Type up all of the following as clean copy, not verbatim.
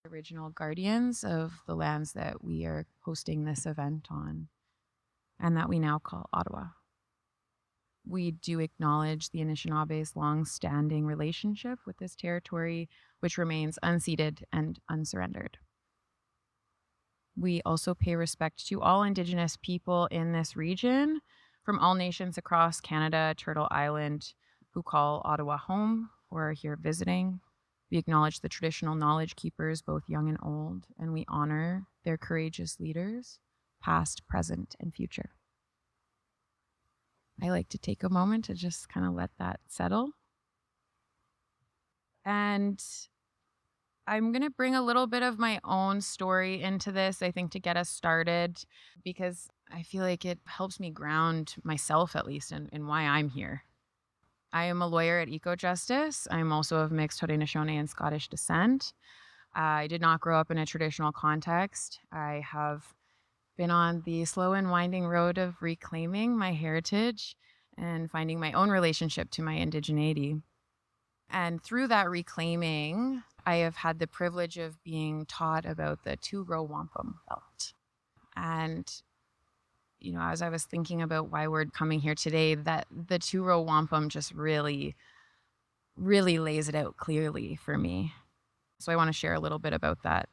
Original guardians of the lands that we are hosting this event on and that we now call Ottawa. We do acknowledge the Anishinaabes' long-standing relationship with this territory, which remains unceded and unsurrendered. We also pay respect to all Indigenous people in this region from all nations across Canada, Turtle Island, who call Ottawa home or are here visiting. We acknowledge the traditional knowledge keepers, both young and old, and we honor their courageous leaders, past, present, and future. I like to take a moment to just kind of let that settle. And I'm going to bring a little bit of my own story into this, I think, to get us started, because I feel like it helps me ground myself, at least, in why I'm here. I am a lawyer at Ecojustice. I'm also of mixed Haudenosaunee and Scottish descent. I did not grow up in a traditional context. I have been on the slow and winding road of reclaiming my heritage and finding my own relationship to my indigeneity. And through that reclaiming, I have had the privilege of being taught about the Two Row Wampum belt. And as I was thinking about why we're coming here today, that the Two Row Wampum just really, really lays it out clearly for me. So I want to share a little bit about that.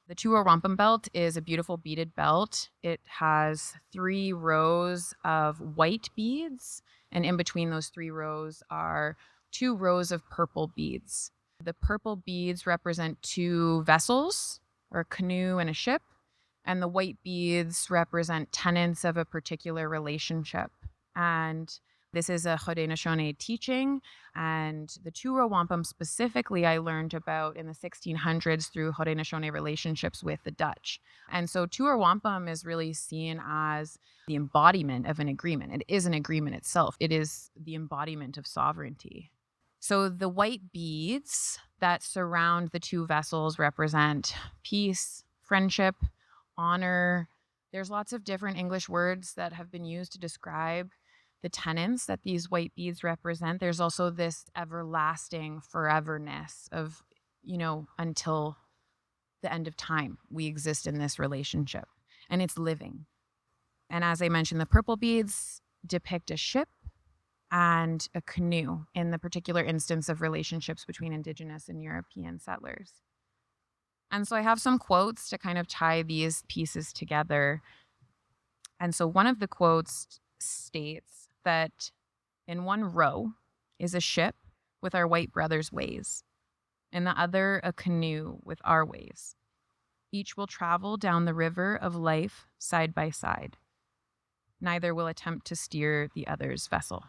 The Two Row Wampum belt is a beautiful beaded belt. It has 3 rows of white beads, and in between those 3 rows are 2 rows of purple beads. The purple beads represent 2 vessels, or a canoe and a ship, and the white beads represent tenets of a particular relationship. And this is a Haudenosaunee teaching, and the Two Row Wampum specifically I learned about in the 1600s through Haudenosaunee relationships with the Dutch. And so Two Row Wampum is really seen as the embodiment of an agreement. It is an agreement itself. It is the embodiment of sovereignty. So the white beads that surround the 2 vessels represent peace, friendship, honor. There's lots of different English words that have been used to describe the tenets that these white beads represent. There's also this everlasting foreverness of, until the end of time, we exist in this relationship, and it's living. And as I mentioned, the purple beads depict a ship and a canoe in the particular instance of relationships between Indigenous and European settlers. And so I have some quotes to kind of tie these pieces together. And so one of the quotes states that in one row is a ship with our white brothers' ways, in the other a canoe with our ways. Each will travel down the river of life side by side. Neither will attempt to steer the other's vessel.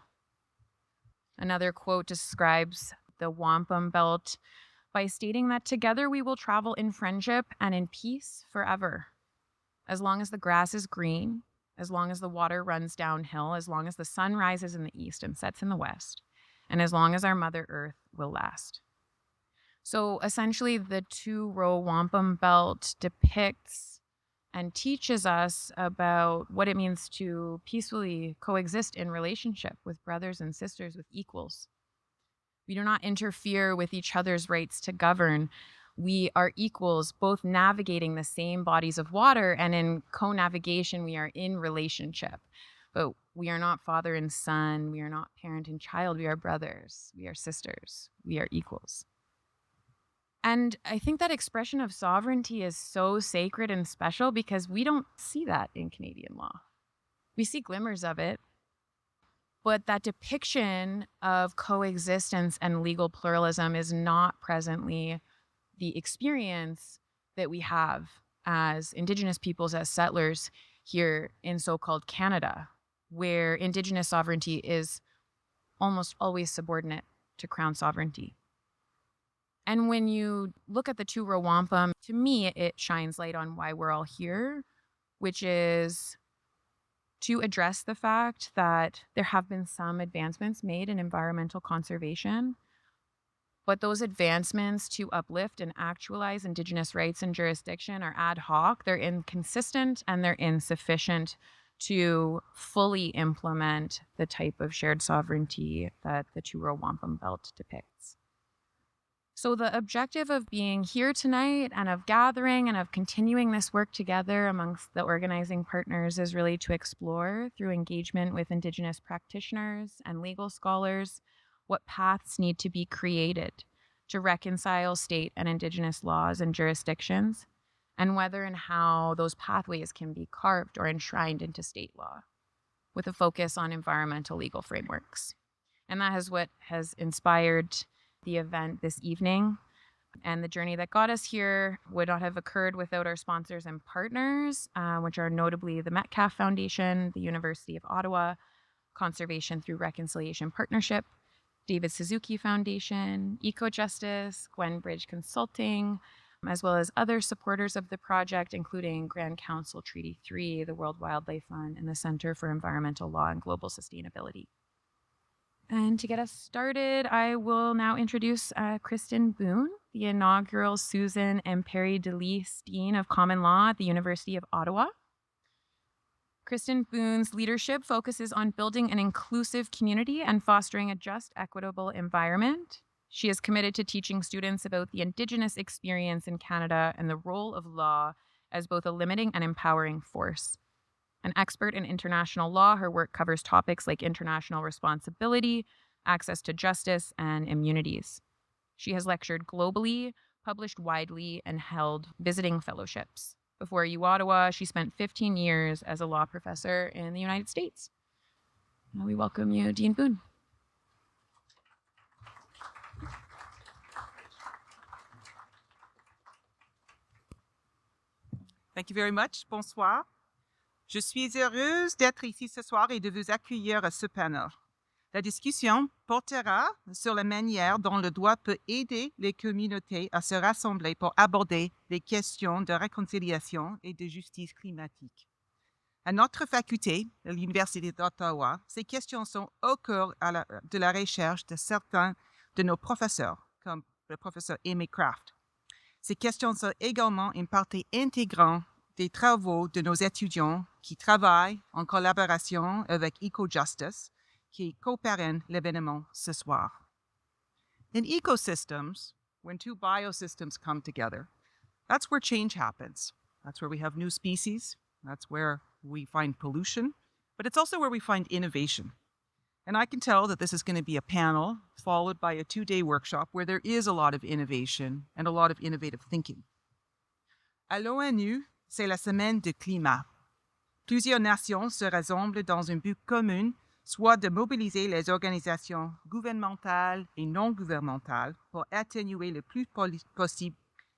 Another quote describes the wampum belt by stating that together we will travel in friendship and in peace forever. As long as the grass is green, as long as the water runs downhill, as long as the sun rises in the east and sets in the west, and as long as our Mother Earth will last. So essentially, the Two Row Wampum belt depicts and teaches us about what it means to peacefully coexist in relationship with brothers and sisters, with equals. We do not interfere with each other's rights to govern. We are equals, both navigating the same bodies of water, and in co-navigation, we are in relationship. But we are not father and son. We are not parent and child. We are brothers. We are sisters. We are equals. And I think that expression of sovereignty is so sacred and special because we don't see that in Canadian law. We see glimmers of it, but that depiction of coexistence and legal pluralism is not presently the experience that we have as Indigenous peoples, as settlers here in so-called Canada, where Indigenous sovereignty is almost always subordinate to Crown sovereignty. And when you look at the Two Row Wampum, to me, it shines light on why we're all here, which is to address the fact that there have been some advancements made in environmental conservation, but those advancements to uplift and actualize Indigenous rights and jurisdiction are ad hoc, they're inconsistent, and they're insufficient to fully implement the type of shared sovereignty that the Two Row Wampum belt depicts. So, the objective of being here tonight and of gathering and of continuing this work together amongst the organizing partners is really to explore, through engagement with Indigenous practitioners and legal scholars, what paths need to be created to reconcile state and Indigenous laws and jurisdictions, and whether and how those pathways can be carved or enshrined into state law, with a focus on environmental legal frameworks. And that is what has inspired the event this evening. And the journey that got us here would not have occurred without our sponsors and partners, which are notably the Aimée Craft Foundation, the University of Ottawa, Conservation Through Reconciliation Partnership, David Suzuki Foundation, Ecojustice, Gwen Bridge Consulting, as well as other supporters of the project, including Grand Council Treaty 3, the World Wildlife Fund, and the Center for Environmental Law and Global Sustainability. And to get us started, I will now introduce Kristen Boone, the inaugural Susan and Perry DeLeese Dean of Common Law at the University of Ottawa. Kristen Boone's leadership focuses on building an inclusive community and fostering a just, equitable environment. She is committed to teaching students about the Indigenous experience in Canada and the role of law as both a limiting and empowering force. An expert in international law, her work covers topics like international responsibility, access to justice, and immunities. She has lectured globally, published widely, and held visiting fellowships. Before U Ottawa, she spent 15 years as a law professor in the United States. Now we welcome you, Dean Boone. Thank you very much. Bonsoir. Je suis heureuse d'être ici ce soir et de vous accueillir à ce panel. La discussion portera sur la manière dont le droit peut aider les communautés à se rassembler pour aborder les questions de réconciliation et de justice climatique. À notre faculté, à l'Université d'Ottawa, ces questions sont au cœur de la recherche de certains de nos professeurs, comme le professeur Aimée Craft. Ces questions sont également une partie intégrante des travaux de nos étudiants qui travaillent en collaboration avec Ecojustice, qui co-parraine l'événement ce soir. In ecosystems, when two biosystems come together, that's where change happens. That's where we have new species. That's where we find pollution, but it's also where we find innovation. And I can tell that this is going to be a panel followed by a 2-day workshop where there is a lot of innovation and a lot of innovative thinking. À l'ONU, c'est la semaine du climat. Plusieurs nations se rassemblent dans un but commun, soit de mobiliser les organisations gouvernementales et non gouvernementales pour atténuer le plus possible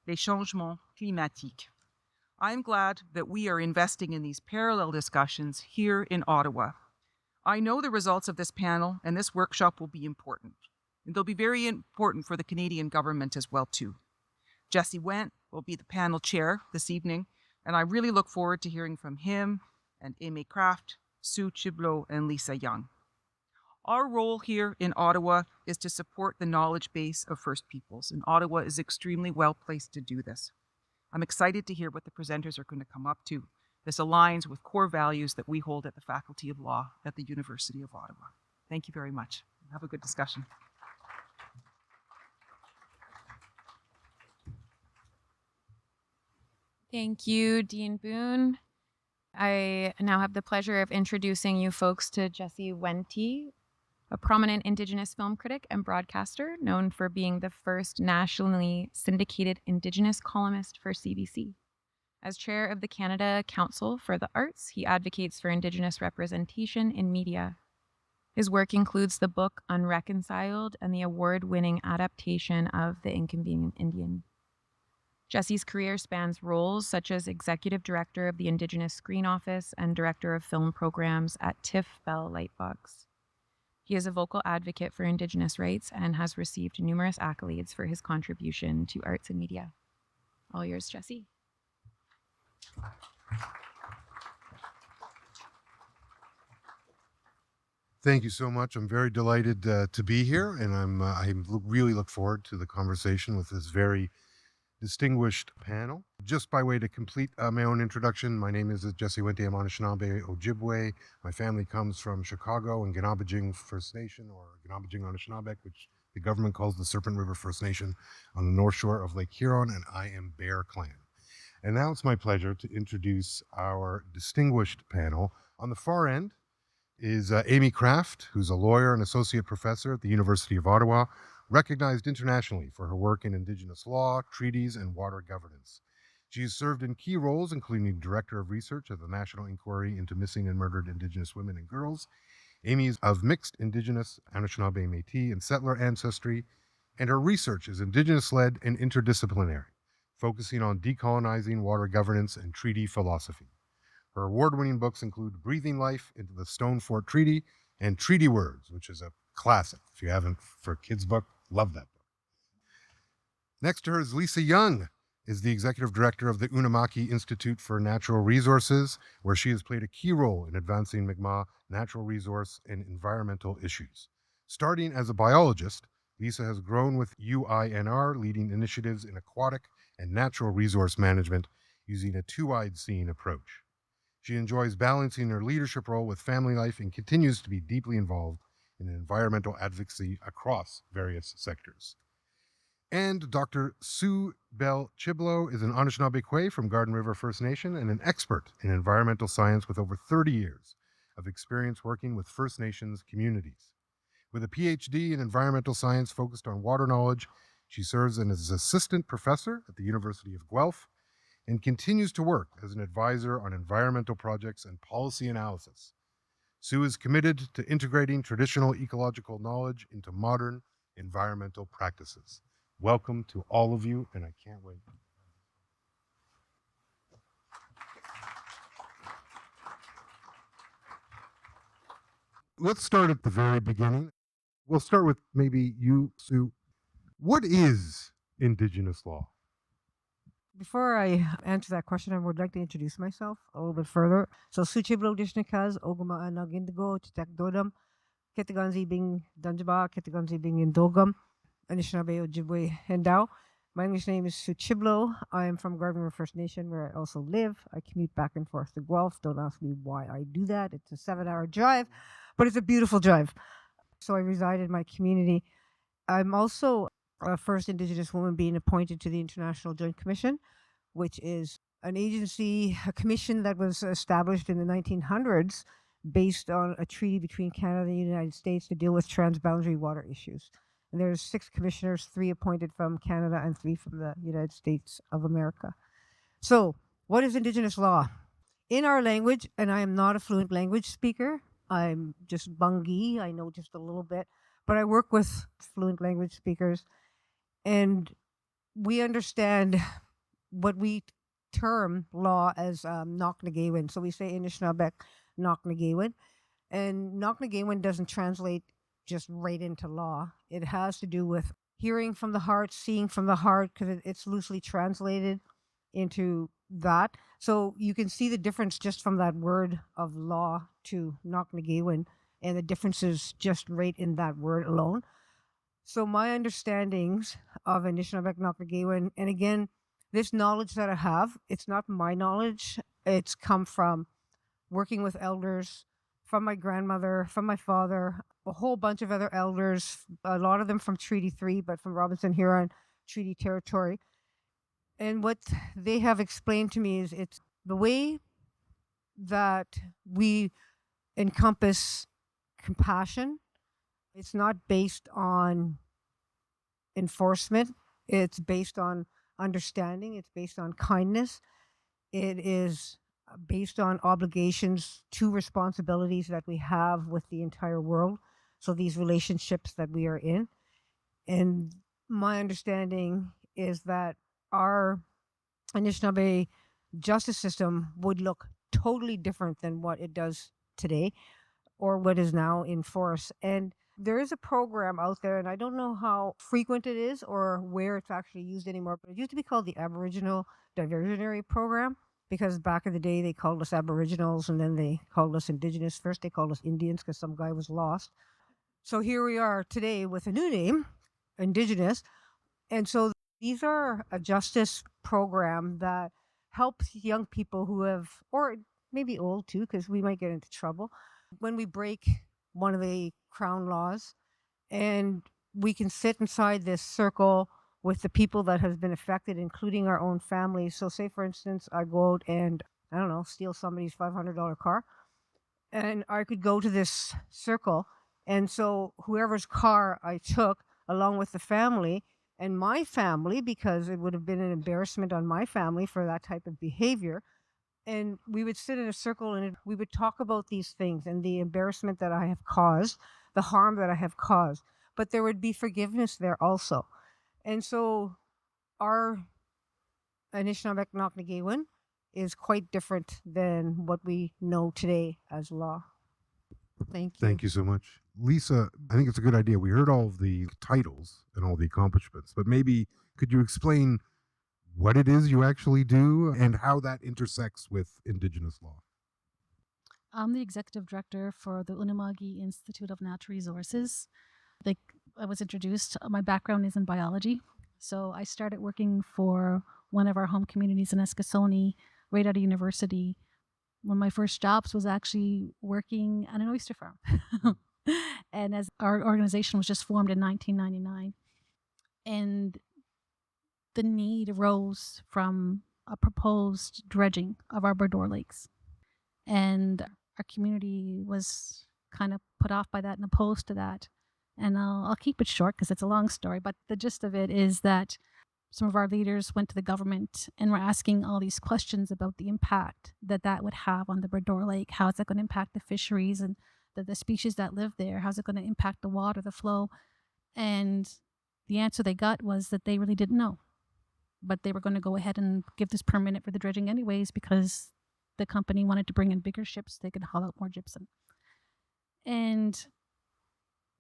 les changements climatiques. I'm glad that we are investing in these parallel discussions here in Ottawa. I know the results of this panel and this workshop will be important. And they'll be very important for the Canadian government as well, too. Jesse Wente will be the panel chair this evening, and I really look forward to hearing from him and Aimée Craft, Sue Chiblow, and Lisa Young. Our role here in Ottawa is to support the knowledge base of First Peoples, and Ottawa is extremely well placed to do this. I'm excited to hear what the presenters are going to come up to. This aligns with core values that we hold at the Faculty of Law at the University of Ottawa. Thank you very much. Have a good discussion. Thank you, Dean Boone. I now have the pleasure of introducing you folks to Jesse Wente, a prominent Indigenous film critic and broadcaster known for being the first nationally syndicated Indigenous columnist for CBC. As chair of the Canada Council for the Arts, he advocates for Indigenous representation in media. His work includes the book Unreconciled and the award-winning adaptation of The Inconvenient Indian. Jesse's career spans roles such as executive director of the Indigenous Screen Office and director of film programs at TIFF Bell Lightbox. He is a vocal advocate for Indigenous rights and has received numerous accolades for his contribution to arts and media. All yours, Jesse. Thank you so much. I'm very delighted to be here, and I really look forward to the conversation with this very distinguished panel. Just by way to complete my own introduction, my name is Jesse Wente. I'm Anishinaabe-Ojibwe. My family comes from Chicago and Ganabajing First Nation, or Ganabajing Anishinaabe, which the government calls the Serpent River First Nation on the north shore of Lake Huron, and I am Bear Clan. And now it's my pleasure to introduce our distinguished panel. On the far end is Aimée Craft, who's a lawyer and associate professor at the University of Ottawa, recognized internationally for her work in Indigenous law, treaties, and water governance. She has served in key roles, including Director of Research at the National Inquiry into Missing and Murdered Indigenous Women and Girls. Aimée is of mixed Indigenous, Anishinaabe-Métis, and settler ancestry, and her research is Indigenous-led and interdisciplinary, focusing on decolonizing water governance and treaty philosophy. Her award-winning books include Breathing Life into the Stone Fort Treaty and Treaty Words, which is a classic. If you haven't, for a kid's book, love that book. Next to her is Lisa Young, is the executive director of the Unama'ki Institute for Natural Resources, where she has played a key role in advancing Mi'kmaq natural resource and environmental issues. Starting as a biologist, Lisa has grown with UINR, leading initiatives in aquatic and natural resource management using a two-eyed seeing approach. She enjoys balancing her leadership role with family life and continues to be deeply involved in environmental advocacy across various sectors. And Dr. Sue Chiblow is an Anishinaabe from Garden River First Nation and an expert in environmental science with over 30 years of experience working with First Nations communities. With a PhD in environmental science focused on water knowledge, she serves as assistant professor at the University of Guelph and continues to work as an advisor on environmental projects and policy analysis. Sue is committed to integrating traditional ecological knowledge into modern environmental practices. Welcome to all of you, and I can't wait. Let's start at the very beginning. We'll start with maybe you, Sue. What is Indigenous law? Before I answer that question, I would like to introduce myself a little bit further. So, Sue Chiblow Dishnikaz, Ogama Anagindigo, Chitak Dodam, Ketaganzi being Danjaba, Ketaganzi being Indogam, Anishinaabe Ojibwe Hendao. My English name is Sue Chiblow. I am from Garden River First Nation, where I also live. I commute back and forth to Guelph. Don't ask me why I do that. It's a 7-hour drive, but it's a beautiful drive. So I reside in my community. I'm also a first Indigenous woman being appointed to the International Joint Commission, which is an agency, a commission that was established in the 1900s based on a treaty between Canada and the United States to deal with transboundary water issues. And there's 6 commissioners, 3 appointed from Canada and 3 from the United States of America. So, what is Indigenous law? In our language, and I am not a fluent language speaker, I'm just Bungi, I know just a little bit, but I work with fluent language speakers, and we understand what we term law as Knock-na-Gaywin. So we say Anishinaabe Knock-na-Gaywin, and Knock-na-Gaywin doesn't translate just right into law. It has to do with hearing from the heart, seeing from the heart, because it's loosely translated into that. So you can see the difference just from that word of law to Knock-na-Gaywin, and the differences just right in that word alone. So my understandings of Anishinaabe Knock-na-Gaywin, and again, this knowledge that I have, it's not my knowledge. It's come from working with elders, from my grandmother, from my father, a whole bunch of other elders, a lot of them from Treaty 3, but from Robinson Huron Treaty Territory. And what they have explained to me is it's the way that we encompass compassion. It's not based on enforcement. It's based on understanding. It's based on kindness. It is based on obligations to responsibilities that we have with the entire world. So these relationships that we are in. And my understanding is that our Anishinaabe justice system would look totally different than what it does today or what is now in force. And there is a program out there, and I don't know how frequent it is or where it's actually used anymore, but it used to be called the Aboriginal Diversionary Program, because back in the day they called us Aboriginals and then they called us Indigenous. First they called us Indians because some guy was lost. So here we are today with a new name, Indigenous. And so these are a justice program that helps young people who have, or maybe old too, because we might get into trouble, when we break one of the Crown laws. And we can sit inside this circle with the people that has been affected, including our own families. So say, for instance, I go out and, I don't know, steal somebody's $500 car, and I could go to this circle. And so whoever's car I took, along with the family and my family, because it would have been an embarrassment on my family for that type of behavior, and we would sit in a circle and we would talk about these things and the embarrassment that I have caused, the harm that I have caused. But there would be forgiveness there also. And so our Anishinaabe-Métis is quite different than what we know today as law. Thank you. Thank you so much. Lisa, I think it's a good idea. We heard all of the titles and all the accomplishments, but maybe could you explain what it is you actually do and how that intersects with Indigenous law? I'm the executive director for the Unama'ki Institute of Natural Resources. Like I was introduced, my background is in biology. So I started working for one of our home communities in Eskasoni right out of university. One of my first jobs was actually working at an oyster farm. And as our organization was just formed in 1999. And the need arose from a proposed dredging of our Bordor lakes. And our community was kind of put off by that and opposed to that. And I'll keep it short because it's a long story, but the gist of it is that some of our leaders went to the government and were asking all these questions about the impact that that would have on the Bordor Lake. How is it going to impact the fisheries and the species that live there? How's it going to impact the water, the flow? And the answer they got was that they really didn't know. But they were going to go ahead and give this permit for the dredging anyways because the company wanted to bring in bigger ships. They could haul out more gypsum. And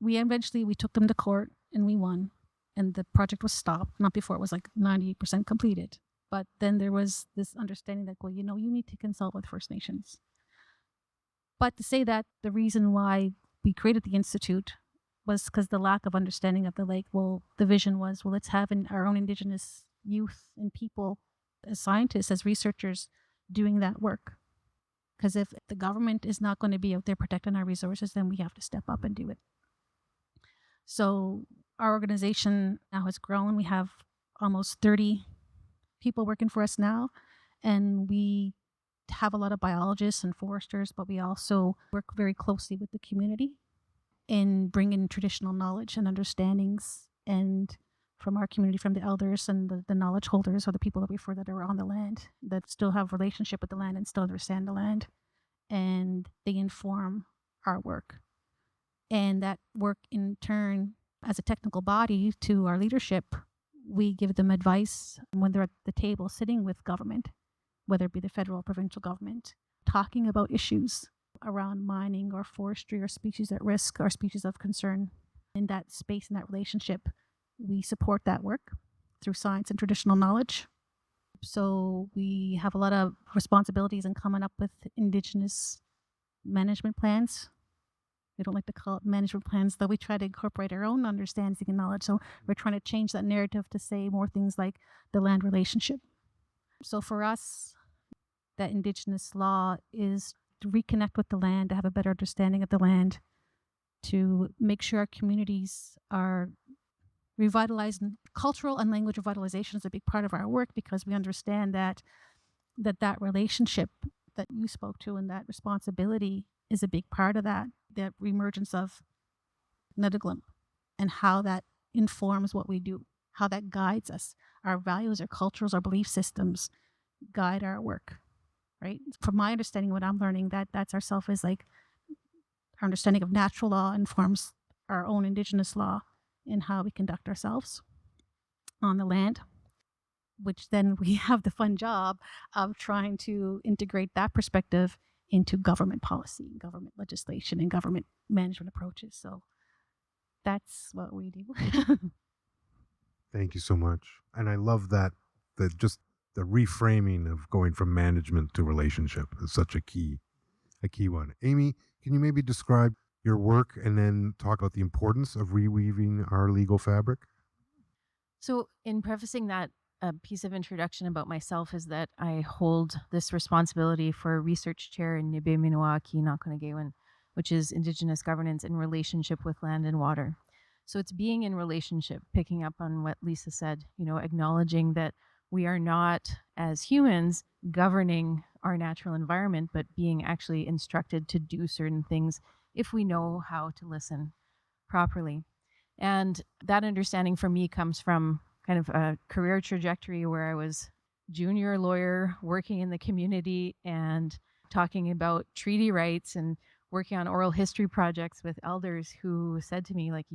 we took them to court and we won. And the project was stopped, not before it was like 98% completed. But then there was this understanding that, well, you need to consult with First Nations. But to say that the reason why we created the Institute was because the lack of understanding of the lake. Well, the vision was, let's have our own Indigenous youth and people as scientists, as researchers doing that work. Because if the government is not going to be out there protecting our resources, then we have to step up and do it. So our organization now has grown. We have almost 30 people working for us now, and we have a lot of biologists and foresters, but we also work very closely with the community in bringing traditional knowledge and understandings and from our community, from the elders and the knowledge holders, or the people that we refer that are on the land, that still have relationship with the land and still understand the land, and they inform our work. And that work in turn, as a technical body to our leadership, we give them advice when they're at the table sitting with government, whether it be the federal or provincial government, talking about issues around mining or forestry or species at risk or species of concern. In that space, in that relationship, we support that work through science and traditional knowledge. So we have a lot of responsibilities in coming up with Indigenous management plans. We don't like to call it management plans, though we try to incorporate our own understanding and knowledge. So we're trying to change that narrative to say more things like the land relationship. So for us, that Indigenous law is to reconnect with the land, to have a better understanding of the land, to make sure our communities are revitalized. Cultural and language revitalization is a big part of our work because we understand that relationship that you spoke to and that responsibility is a big part of that reemergence of Nudaglim and how that informs what we do, how that guides us. Our values, our cultures, our belief systems guide our work, right? From my understanding, what I'm learning, that's ourself is like our understanding of natural law informs our own Indigenous law in how we conduct ourselves on the land, which then we have the fun job of trying to integrate that perspective into government policy, government legislation, and government management approaches. So that's what we do. Thank you so much. And I love that just the reframing of going from management to relationship is such a key one. Aimée, can you maybe describe your work and then talk about the importance of reweaving our legal fabric? So in prefacing that, a piece of introduction about myself is that I hold this responsibility for a research chair in Nibéminawaki Nakanagewin, which is Indigenous governance in relationship with land and water. So it's being in relationship, picking up on what Lisa said, acknowledging that we are not, as humans, governing our natural environment, but being actually instructed to do certain things if we know how to listen properly. And that understanding for me comes from kind of a career trajectory where I was junior lawyer working in the community and talking about treaty rights and working on oral history projects with elders who said to me, like,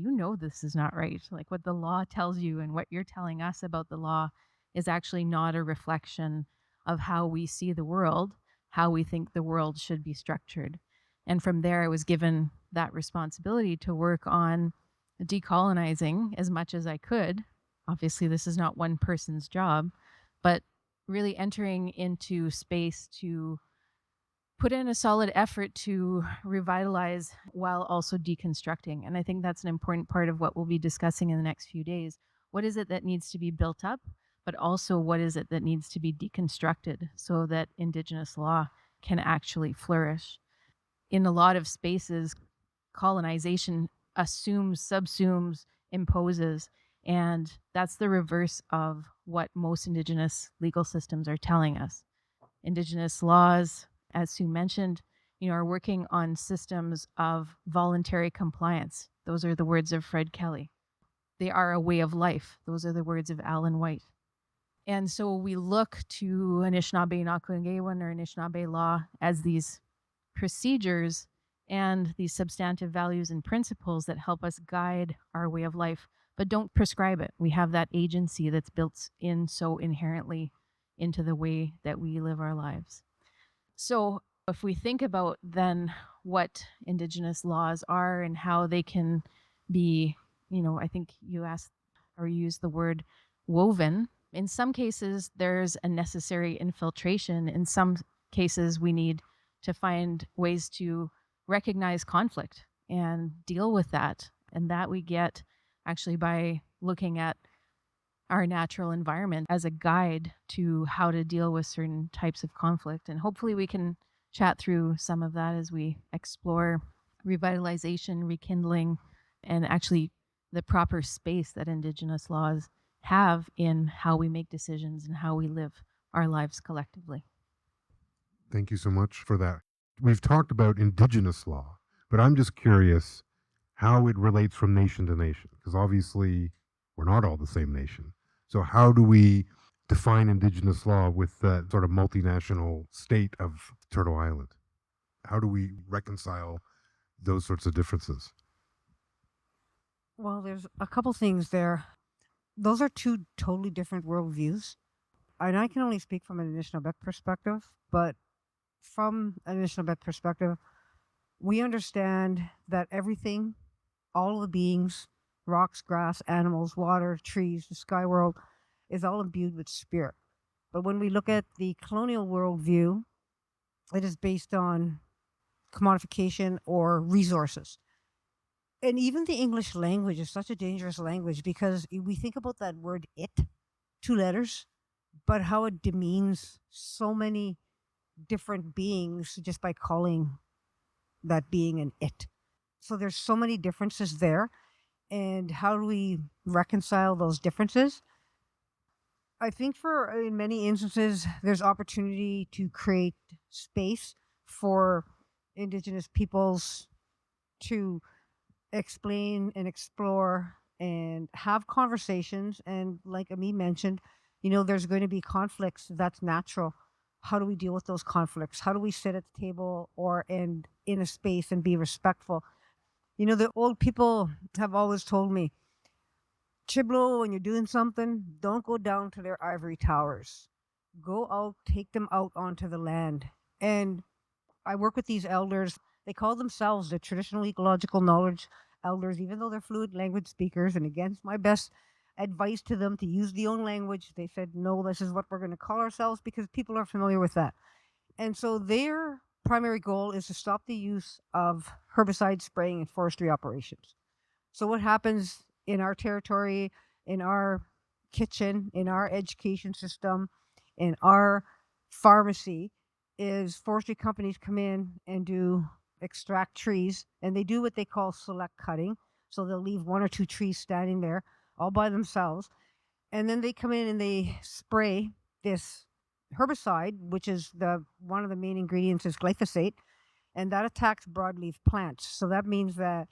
this is not right. Like, what the law tells you and what you're telling us about the law is actually not a reflection of how we see the world, how we think the world should be structured. And from there, I was given that responsibility to work on decolonizing as much as I could. Obviously, this is not one person's job, but really entering into space to put in a solid effort to revitalize while also deconstructing. And I think that's an important part of what we'll be discussing in the next few days. What is it that needs to be built up, but also what is it that needs to be deconstructed so that Indigenous law can actually flourish? In a lot of spaces, colonization assumes, subsumes, imposes, and that's the reverse of what most Indigenous legal systems are telling us. Indigenous laws, as Sue mentioned, are working on systems of voluntary compliance. Those are the words of Fred Kelly. They are a way of life. Those are the words of Alan White. And so we look to Anishinaabe-Nakwangewin or Anishinaabe law as these procedures and these substantive values and principles that help us guide our way of life, but don't prescribe it. We have that agency that's built in so inherently into the way that we live our lives. So if we think about then what Indigenous laws are and how they can be, I think you asked or used the word woven. In some cases, there's a necessary infiltration. In some cases, we need to find ways to recognize conflict and deal with that. And that we get actually by looking at our natural environment as a guide to how to deal with certain types of conflict. And hopefully we can chat through some of that as we explore revitalization, rekindling, and actually the proper space that Indigenous laws have in how we make decisions and how we live our lives collectively. Thank you so much for that. We've talked about Indigenous law, but I'm just curious how it relates from nation to nation, because obviously we're not all the same nation. So how do we define Indigenous law with the sort of multinational state of Turtle Island? How do we reconcile those sorts of differences? Well, there's a couple things there. Those are two totally different worldviews. And I can only speak from an Anishinaabe perspective, but from an Anishinaabe perspective, we understand that everything, all the beings, rocks, grass, animals, water, trees, the sky world, is all imbued with spirit. But when we look at the colonial worldview, it is based on commodification or resources. And even the English language is such a dangerous language because we think about that word it, 2 letters, but how it demeans so many different beings just by calling that being an it. So there's so many differences there. And how do we reconcile those differences? I think in many instances, there's opportunity to create space for Indigenous peoples to explain and explore and have conversations. And like Aimée mentioned, there's going to be conflicts. That's natural. How do we deal with those conflicts? How do we sit at the table and in a space and be respectful? The old people have always told me, Chiblow, when you're doing something, don't go down to their ivory towers. Go out, take them out onto the land. And I work with these elders. They call themselves the traditional ecological knowledge elders, even though they're fluent language speakers. And against my best advice to them to use the own language, they said, no, this is what we're going to call ourselves because people are familiar with that. And so their primary goal is to stop the use of herbicide spraying in forestry operations. So what happens in our territory, in our kitchen, in our education system, in our pharmacy, is forestry companies come in and extract trees, and they do what they call select cutting. So they'll leave one or two trees standing there all by themselves. And then they come in and they spray this herbicide, which is one of the main ingredients is glyphosate, and that attacks broadleaf plants. So that means that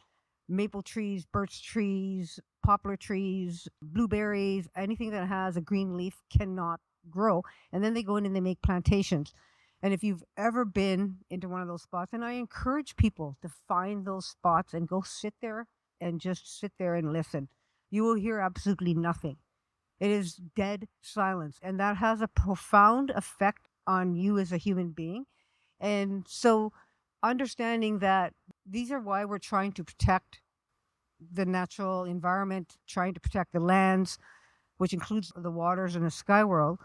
maple trees, birch trees, poplar trees, blueberries, anything that has a green leaf cannot grow. And then they go in and they make plantations. And if you've ever been into one of those spots, and I encourage people to find those spots and go sit there and just sit there and listen, you will hear absolutely nothing. It is dead silence. And that has a profound effect on you as a human being. And so understanding that these are why we're trying to protect the natural environment, trying to protect the lands, which includes the waters and the sky world,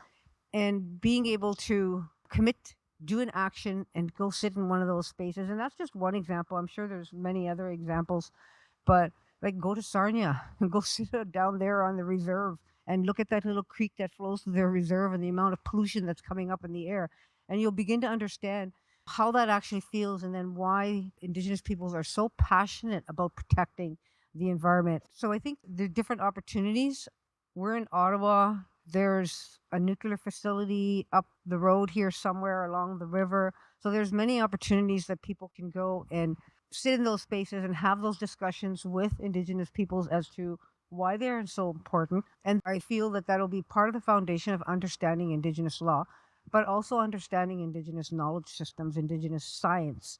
and being able to commit, do an action, and go sit in one of those spaces. And that's just one example. I'm sure there's many other examples, but like go to Sarnia and go sit down there on the reserve and look at that little creek that flows through their reserve and the amount of pollution that's coming up in the air. And you'll begin to understand how that actually feels and then why Indigenous peoples are so passionate about protecting the environment. So I think the different opportunities. We're in Ottawa. There's a nuclear facility up the road here somewhere along the river. So there's many opportunities that people can go and sit in those spaces and have those discussions with Indigenous peoples as to why they're so important. And I feel that that'll be part of the foundation of understanding Indigenous law, but also understanding Indigenous knowledge systems, Indigenous science.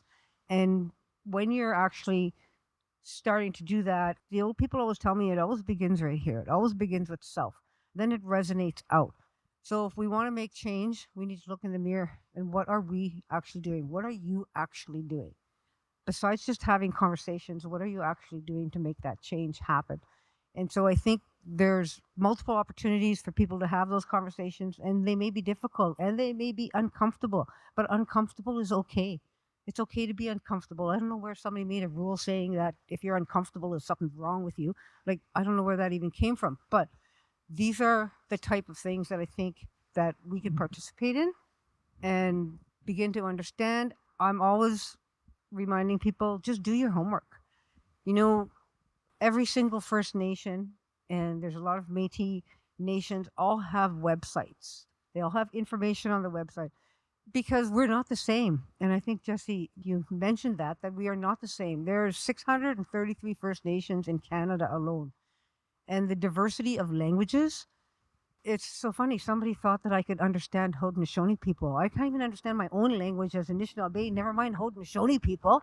And when you're actually starting to do that, the old people always tell me it always begins right here. It always begins with self. Then it resonates out. So if we want to make change, we need to look in the mirror and what are we actually doing? What are you actually doing? Besides just having conversations, what are you actually doing to make that change happen? And so I think there's multiple opportunities for people to have those conversations, and they may be difficult and they may be uncomfortable, but uncomfortable is okay. It's okay to be uncomfortable. I don't know where somebody made a rule saying that if you're uncomfortable, there's something wrong with you. Like, I don't know where that even came from, but these are the type of things that I think that we can participate in and begin to understand. I'm always reminding people, just do your homework. You know, every single First Nation, and there's a lot of Métis nations, all have websites. They all have information on the website because we're not the same. And I think, Jesse, you mentioned that we are not the same. There's 633 First Nations in Canada alone. And the diversity of languages, it's so funny. Somebody thought that I could understand Haudenosaunee people. I can't even understand my own language as Anishinaabe, never mind Haudenosaunee people.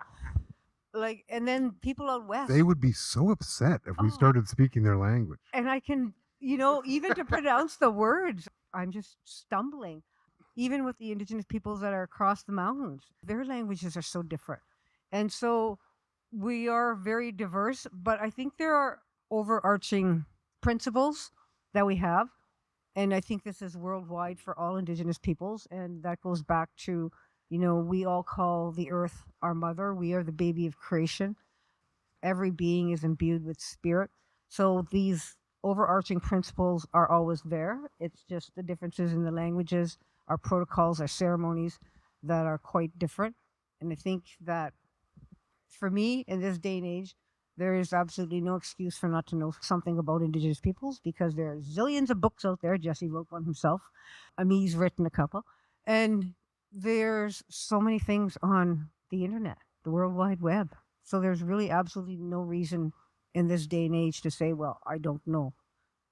Like, and then people out west. They would be so upset if we Oh. started speaking their language. And I can, even to pronounce the words, I'm just stumbling. Even with the Indigenous peoples that are across the mountains, their languages are so different. And so we are very diverse, but I think there are overarching principles that we have. And I think this is worldwide for all Indigenous peoples. And that goes back to, we all call the earth our mother. We are the baby of creation. Every being is imbued with spirit. So these overarching principles are always there. It's just the differences in the languages, our protocols, our ceremonies that are quite different. And I think that for me, in this day and age, there is absolutely no excuse for not to know something about Indigenous peoples because there are zillions of books out there. Jesse wrote one himself. Aimée's written a couple. And there's so many things on the internet, the World Wide Web. So there's really absolutely no reason in this day and age to say, well, I don't know.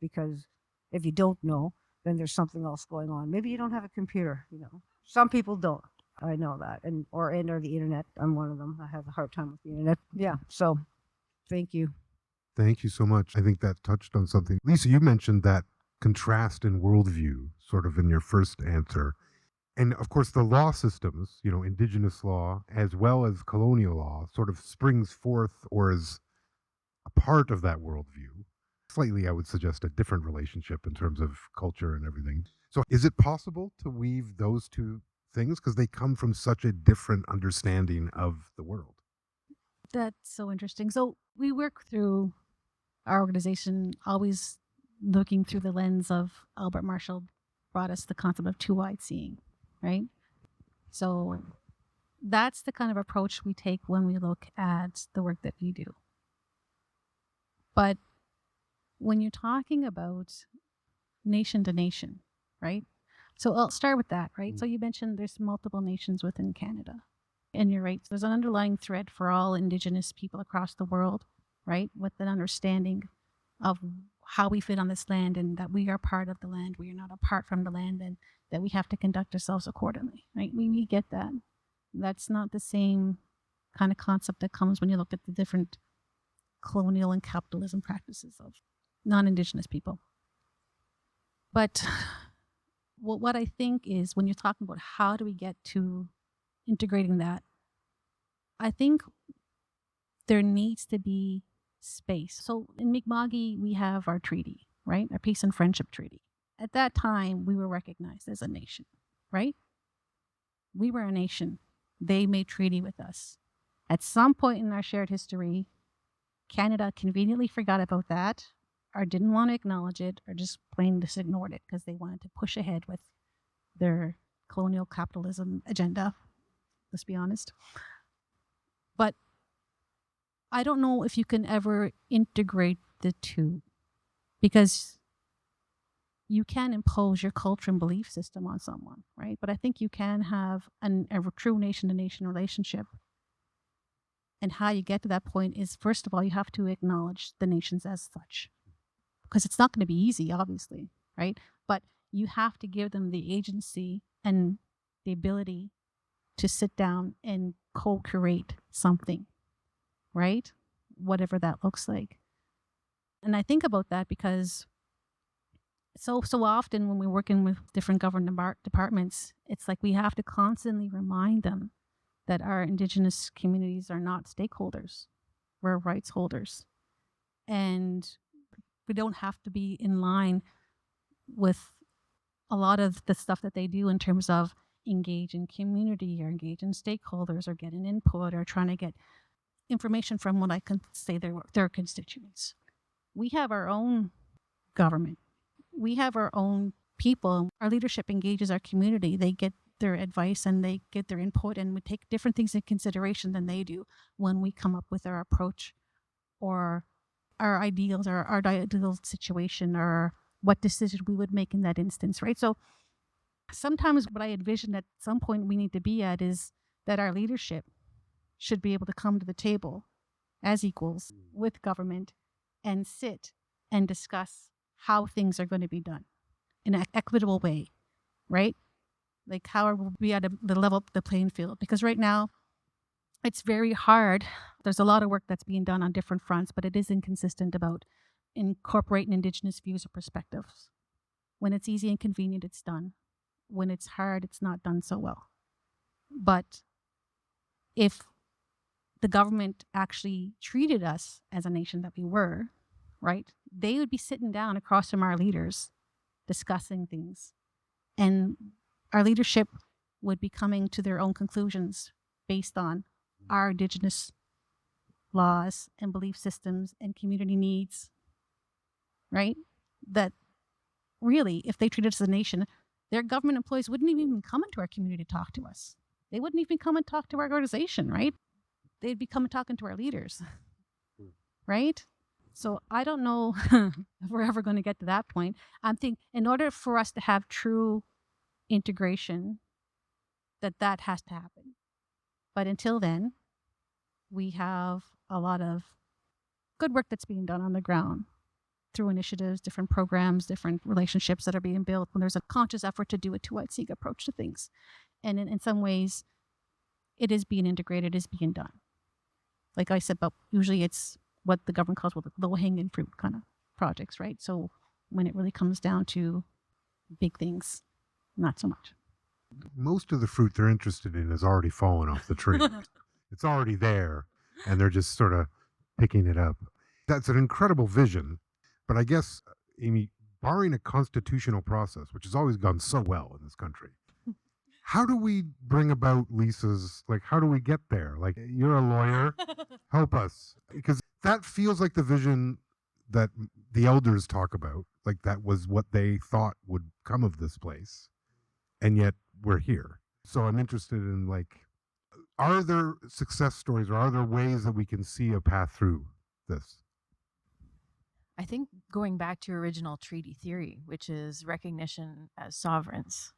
Because if you don't know, then there's something else going on. Maybe you don't have a computer, Some people don't. I know that. Or enter the internet. I'm one of them. I have a hard time with the internet. Yeah. So thank you. Thank you so much. I think that touched on something. Lisa, you mentioned that contrast in worldview sort of in your first answer. And of course, the law systems, Indigenous law as well as colonial law, sort of springs forth or is a part of that worldview. Slightly, I would suggest a different relationship in terms of culture and everything. So is it possible to weave those two things? Because they come from such a different understanding of the world. That's so interesting. So we work through our organization, always looking through the lens of Albert Marshall brought us the concept of two-eyed seeing, right? So that's the kind of approach we take when we look at the work that we do. But when you're talking about nation to nation, right? So I'll start with that, right? So you mentioned there's multiple nations within Canada. And you're right. There's an underlying thread for all Indigenous people across the world, right? With an understanding of how we fit on this land and that we are part of the land. We are not apart from the land, and that we have to conduct ourselves accordingly, right? We get that. That's not the same kind of concept that comes when you look at the different colonial and capitalism practices of non-Indigenous people. But what I think is, when you're talking about how do we get to integrating that, I think there needs to be space. So in Mi'kma'ki, we have our treaty, right? Our peace and friendship treaty. At that time, we were recognized as a nation, right? We were a nation. They made treaty with us. At some point in our shared history, Canada conveniently forgot about that, or didn't want to acknowledge it, or just plain just ignored it because they wanted to push ahead with their colonial capitalism agenda. Let's be honest. But I don't know if you can ever integrate the two, because you can impose your culture and belief system on someone, right? But I think you can have a true nation-to-nation relationship. And how you get to that point is, first of all, you have to acknowledge the nations as such, because it's not going to be easy, obviously, right? But you have to give them the agency and the ability to sit down and co-create something, right? Whatever that looks like. And I think about that because so often when we're working with different government departments, it's like we have to constantly remind them that our Indigenous communities are not stakeholders. We're rights holders. And we don't have to be in line with a lot of the stuff that they do in terms of engage in community or engage in stakeholders or get an input or trying to get information from what I can say their constituents. We have our own government. We have our own people. Our leadership engages our community. They get their advice and they get their input, and we take different things in consideration than they do when we come up with our approach or our ideals or our ideal situation or what decision we would make in that instance, right? So sometimes what I envision at some point we need to be at is that our leadership should be able to come to the table as equals with government and sit and discuss how things are going to be done in an equitable way, right? Like how are we at the level of the playing field? Because right now it's very hard. There's a lot of work that's being done on different fronts, but it is inconsistent about incorporating Indigenous views or perspectives. When it's easy and convenient, it's done. When it's hard, it's not done so well. But if the government actually treated us as a nation that we were, right, they would be sitting down across from our leaders discussing things. And our leadership would be coming to their own conclusions based on our Indigenous laws and belief systems and community needs, right? That really, if they treated us as a nation, their government employees wouldn't even come into our community to talk to us. They wouldn't even come and talk to our organization, right? They'd be coming talking to our leaders, right? So I don't know if we're ever going to get to that point. I'm thinking in order for us to have true integration, that has to happen. But until then, we have a lot of good work that's being done on the ground through initiatives, different programs, different relationships that are being built when there's a conscious effort to do a two-white-seek approach to things. And in some ways, it is being integrated, it is being done. Like I said, but usually it's what the government calls low-hanging fruit kind of projects, right? So when it really comes down to big things, not so much. Most of the fruit they're interested in has already fallen off the tree. It's already there, and they're just sort of picking it up. That's an incredible vision, but I guess, Aimée, barring a constitutional process, which has always gone so well in this country, how do we bring about Lisa's, like, how do we get there? Like, you're a lawyer, help us. Because that feels like the vision that the elders talk about. Like, that was what they thought would come of this place. And yet we're here. So I'm interested in, like, are there success stories or are there ways that we can see a path through this? I think going back to original treaty theory, which is recognition as sovereigns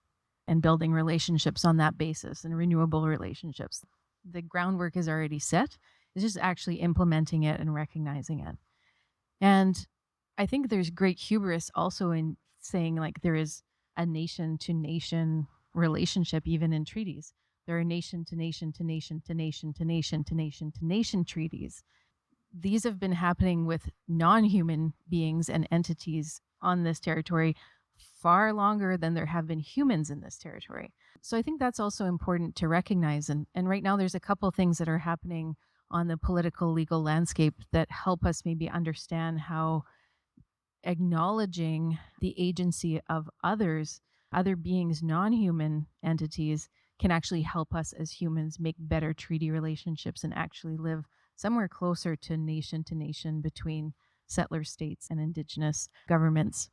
and building relationships on that basis and renewable relationships. The groundwork is already set. It's just actually implementing it and recognizing it. And I think there's great hubris also in saying like there is a nation to nation relationship, even in treaties. There are nation to nation to nation to nation to nation to nation to nation treaties. These have been happening with non-human beings and entities on this territory far longer than there have been humans in this territory. So I think that's also important to recognize. And right now there's a couple things that are happening on the political legal landscape that help us maybe understand how acknowledging the agency of others, other beings, non-human entities, can actually help us as humans make better treaty relationships and actually live somewhere closer to nation between settler states and Indigenous governments.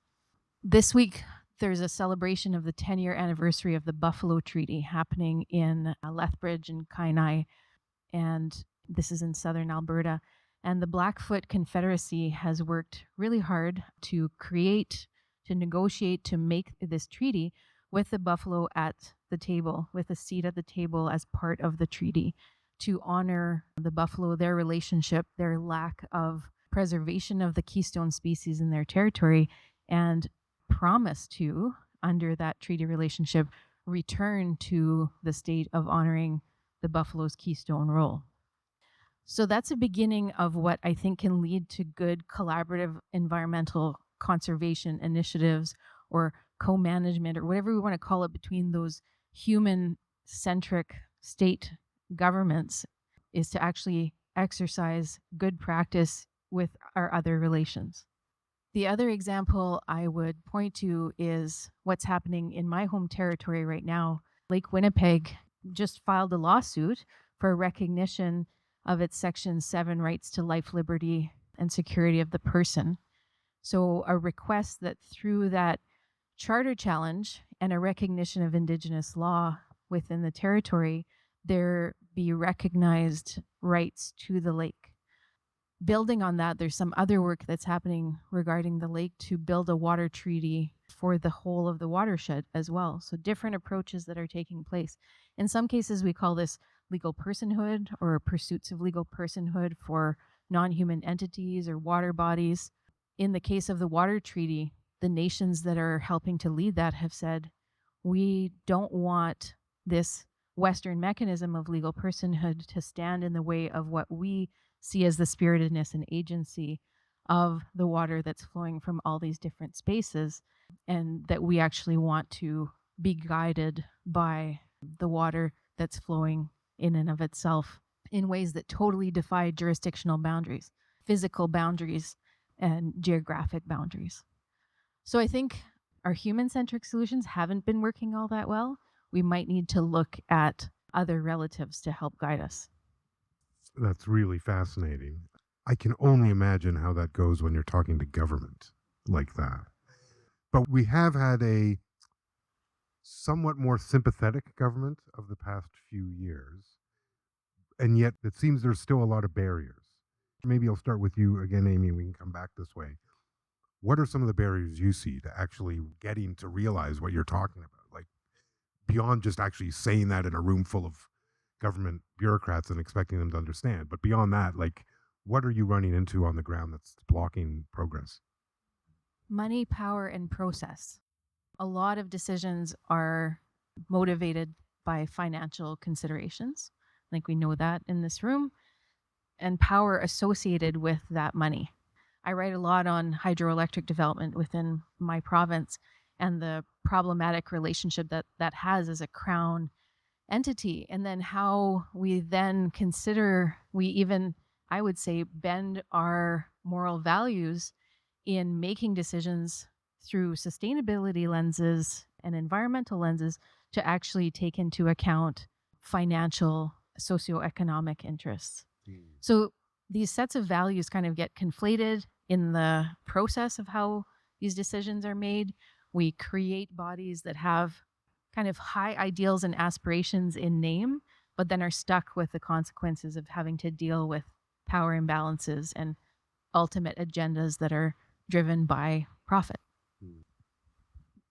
This week, there's a celebration of the 10-year anniversary of the Buffalo Treaty happening in Lethbridge and Kainai, and this is in southern Alberta. And the Blackfoot Confederacy has worked really hard to create, to negotiate, to make this treaty with the Buffalo at the table, with a seat at the table as part of the treaty, to honor the Buffalo, their relationship, their lack of preservation of the keystone species in their territory, and promise to, under that treaty relationship, return to the state of honoring the Buffalo's keystone role. So that's a beginning of what I think can lead to good collaborative environmental conservation initiatives or co-management or whatever we want to call it between those human-centric state governments, is to actually exercise good practice with our other relations. The other example I would point to is what's happening in my home territory right now. Lake Winnipeg just filed a lawsuit for recognition of its Section 7 rights to life, liberty, and security of the person. So a request that through that charter challenge and a recognition of Indigenous law within the territory, there be recognized rights to the lake. Building on that, there's some other work that's happening regarding the lake to build a water treaty for the whole of the watershed as well. So different approaches that are taking place. In some cases, we call this legal personhood or pursuits of legal personhood for non-human entities or water bodies. In the case of the water treaty, the nations that are helping to lead that have said, we don't want this Western mechanism of legal personhood to stand in the way of what we see as the spiritedness and agency of the water that's flowing from all these different spaces, and that we actually want to be guided by the water that's flowing in and of itself in ways that totally defy jurisdictional boundaries, physical boundaries, and geographic boundaries. So I think our human-centric solutions haven't been working all that well. We might need to look at other relatives to help guide us. That's really fascinating. I can only imagine how that goes when you're talking to government like that. But we have had a somewhat more sympathetic government of the past few years, and yet it seems there's still a lot of barriers. Maybe I'll start with you again, Aimée, we can come back this way. What are some of the barriers you see to actually getting to realize what you're talking about? Like, beyond just actually saying that in a room full of government bureaucrats and expecting them to understand, but beyond that, like, what are you running into on the ground that's blocking progress? Money, power, and process. A lot of decisions are motivated by financial considerations. I think we know that in this room, and power associated with that money. I write a lot on hydroelectric development within my province and the problematic relationship that has as a crown entity, and then how we then consider, we even, I would say, bend our moral values in making decisions through sustainability lenses and environmental lenses to actually take into account financial, socioeconomic interests. So these sets of values kind of get conflated in the process of how these decisions are made. We create bodies that have kind of high ideals and aspirations in name, but then are stuck with the consequences of having to deal with power imbalances and ultimate agendas that are driven by profit.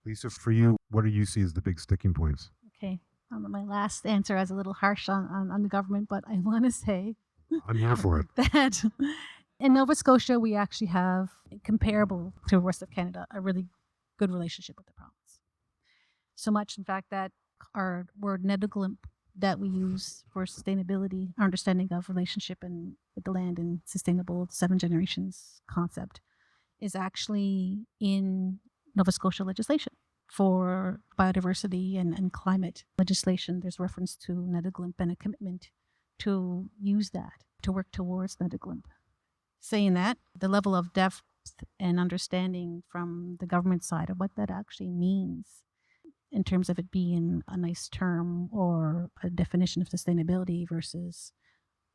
Lisa, for you, what do you see as the big sticking points? Okay. My last answer is a little harsh on the government, but I want to say I'm here for it. that in Nova Scotia, we actually have, comparable to the rest of Canada, a really good relationship with the province. So much, in fact, that our word "nediglimp" that we use for sustainability, our understanding of relationship and with the land and sustainable 7 generations concept, is actually in Nova Scotia legislation for biodiversity and climate legislation. There's reference to nediglimp and a commitment to use that, to work towards nediglimp. Saying that, the level of depth and understanding from the government side of what that actually means in terms of it being a nice term or a definition of sustainability versus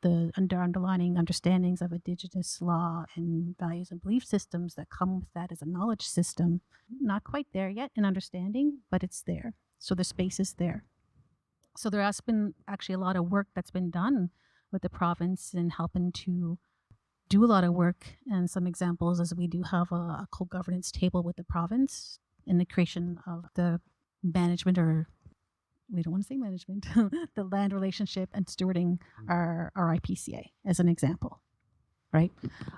the underlining understandings of Indigenous law and values and belief systems that come with that as a knowledge system. Not quite there yet in understanding, but it's there. So the space is there. So there has been actually a lot of work that's been done with the province in helping to do a lot of work. And some examples is we do have a co-governance table with the province in the creation of the management, or we don't want to say management, the land relationship and stewarding our IPCA as an example, right?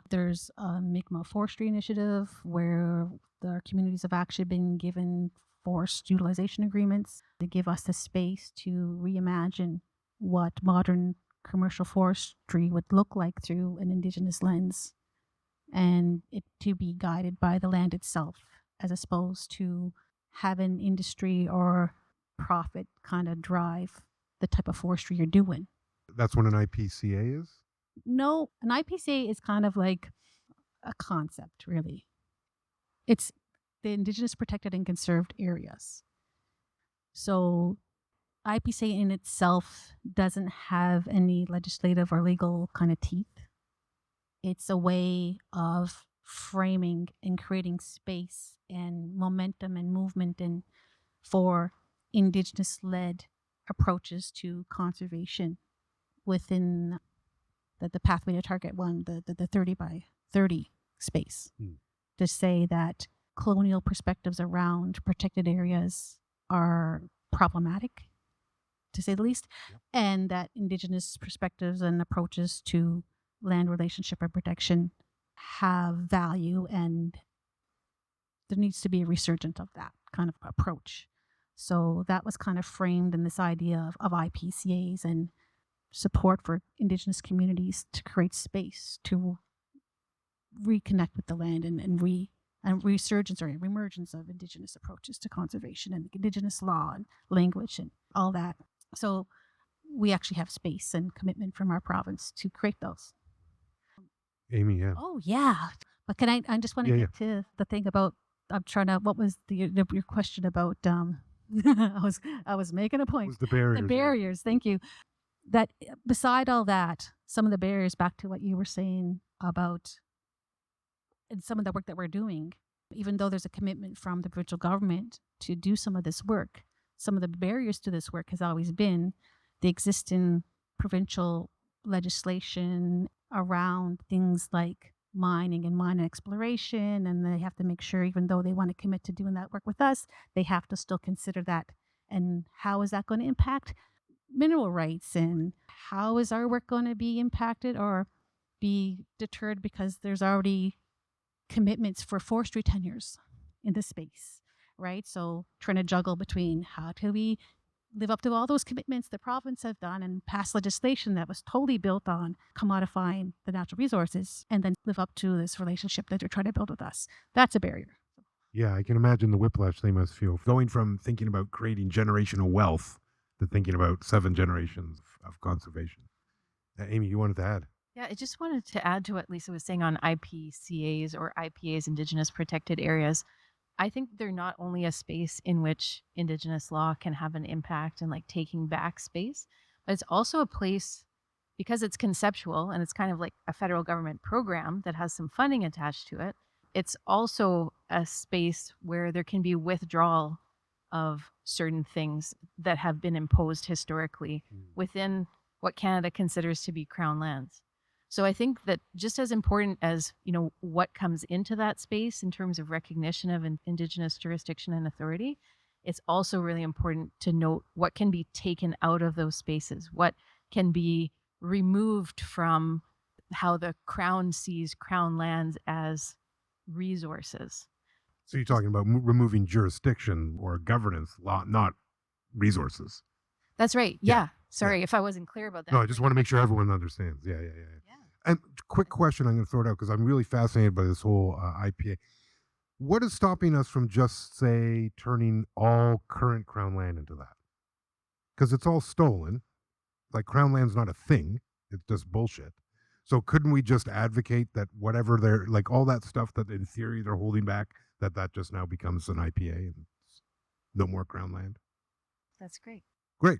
There's a Mi'kmaq Forestry Initiative where our communities have actually been given forest utilization agreements to give us the space to reimagine what modern commercial forestry would look like through an Indigenous lens, and it to be guided by the land itself as opposed to having industry or profit kind of drive the type of forestry you're doing. That's what an IPCA is? No, an IPCA is kind of like a concept, really. It's the Indigenous Protected and Conserved Areas. So IPCA in itself doesn't have any legislative or legal kind of teeth. It's a way of framing and creating space and momentum and movement and for Indigenous-led approaches to conservation within the pathway to target one, the 30 by 30 space. To say that colonial perspectives around protected areas are problematic, to say the least, and that Indigenous perspectives and approaches to land relationship and protection have value, and there needs to be a resurgence of that kind of approach. So that was kind of framed in this idea of IPCAs and support for Indigenous communities to create space to reconnect with the land and resurgence or reemergence of Indigenous approaches to conservation and Indigenous law and language and all that. So we actually have space and commitment from our province to create those. Aimée, yeah. Oh, yeah. But I just want to get to the thing about, I'm trying to, what was your question about, I was making a point. It was the barriers. The barriers, thank you. That beside all that, some of the barriers, back to what you were saying about, and some of the work that we're doing, even though there's a commitment from the provincial government to do some of this work, some of the barriers to this work has always been the existing provincial legislation around things like mining and mine exploration, and they have to make sure, even though they want to commit to doing that work with us, they have to still consider that. And how is that going to impact mineral rights, and how is our work going to be impacted or be deterred because there's already commitments for forestry tenures in this space, right? So trying to juggle between how do we live up to all those commitments the province have done and pass legislation that was totally built on commodifying the natural resources, and then live up to this relationship that they're trying to build with us. That's a barrier. Yeah, I can imagine the whiplash they must feel going from thinking about creating generational wealth to thinking about 7 generations of conservation. Aimée, you wanted to add? Yeah, I just wanted to add to what Lisa was saying on IPCAs or IPAs, Indigenous Protected Areas. I think they're not only a space in which Indigenous law can have an impact and like taking back space, but it's also a place, because it's conceptual and it's kind of like a federal government program that has some funding attached to it. It's also a space where there can be withdrawal of certain things that have been imposed historically within what Canada considers to be Crown lands. So I think that just as important as, what comes into that space in terms of recognition of Indigenous jurisdiction and authority, it's also really important to note what can be taken out of those spaces, what can be removed from how the Crown sees Crown lands as resources. So you're talking about removing jurisdiction or governance law, not resources. That's right. Yeah. Yeah. Sorry if I wasn't clear about that. No, I just want to make sure everyone understands. Yeah. And quick question, I'm going to throw it out because I'm really fascinated by this whole IPA. What is stopping us from just, say, turning all current Crown land into that? Because it's all stolen. Like, Crown land's not a thing. It's just bullshit. So couldn't we just advocate that whatever they're, like, all that stuff that in theory they're holding back, that just now becomes an IPA and no more Crown land? That's great. Great.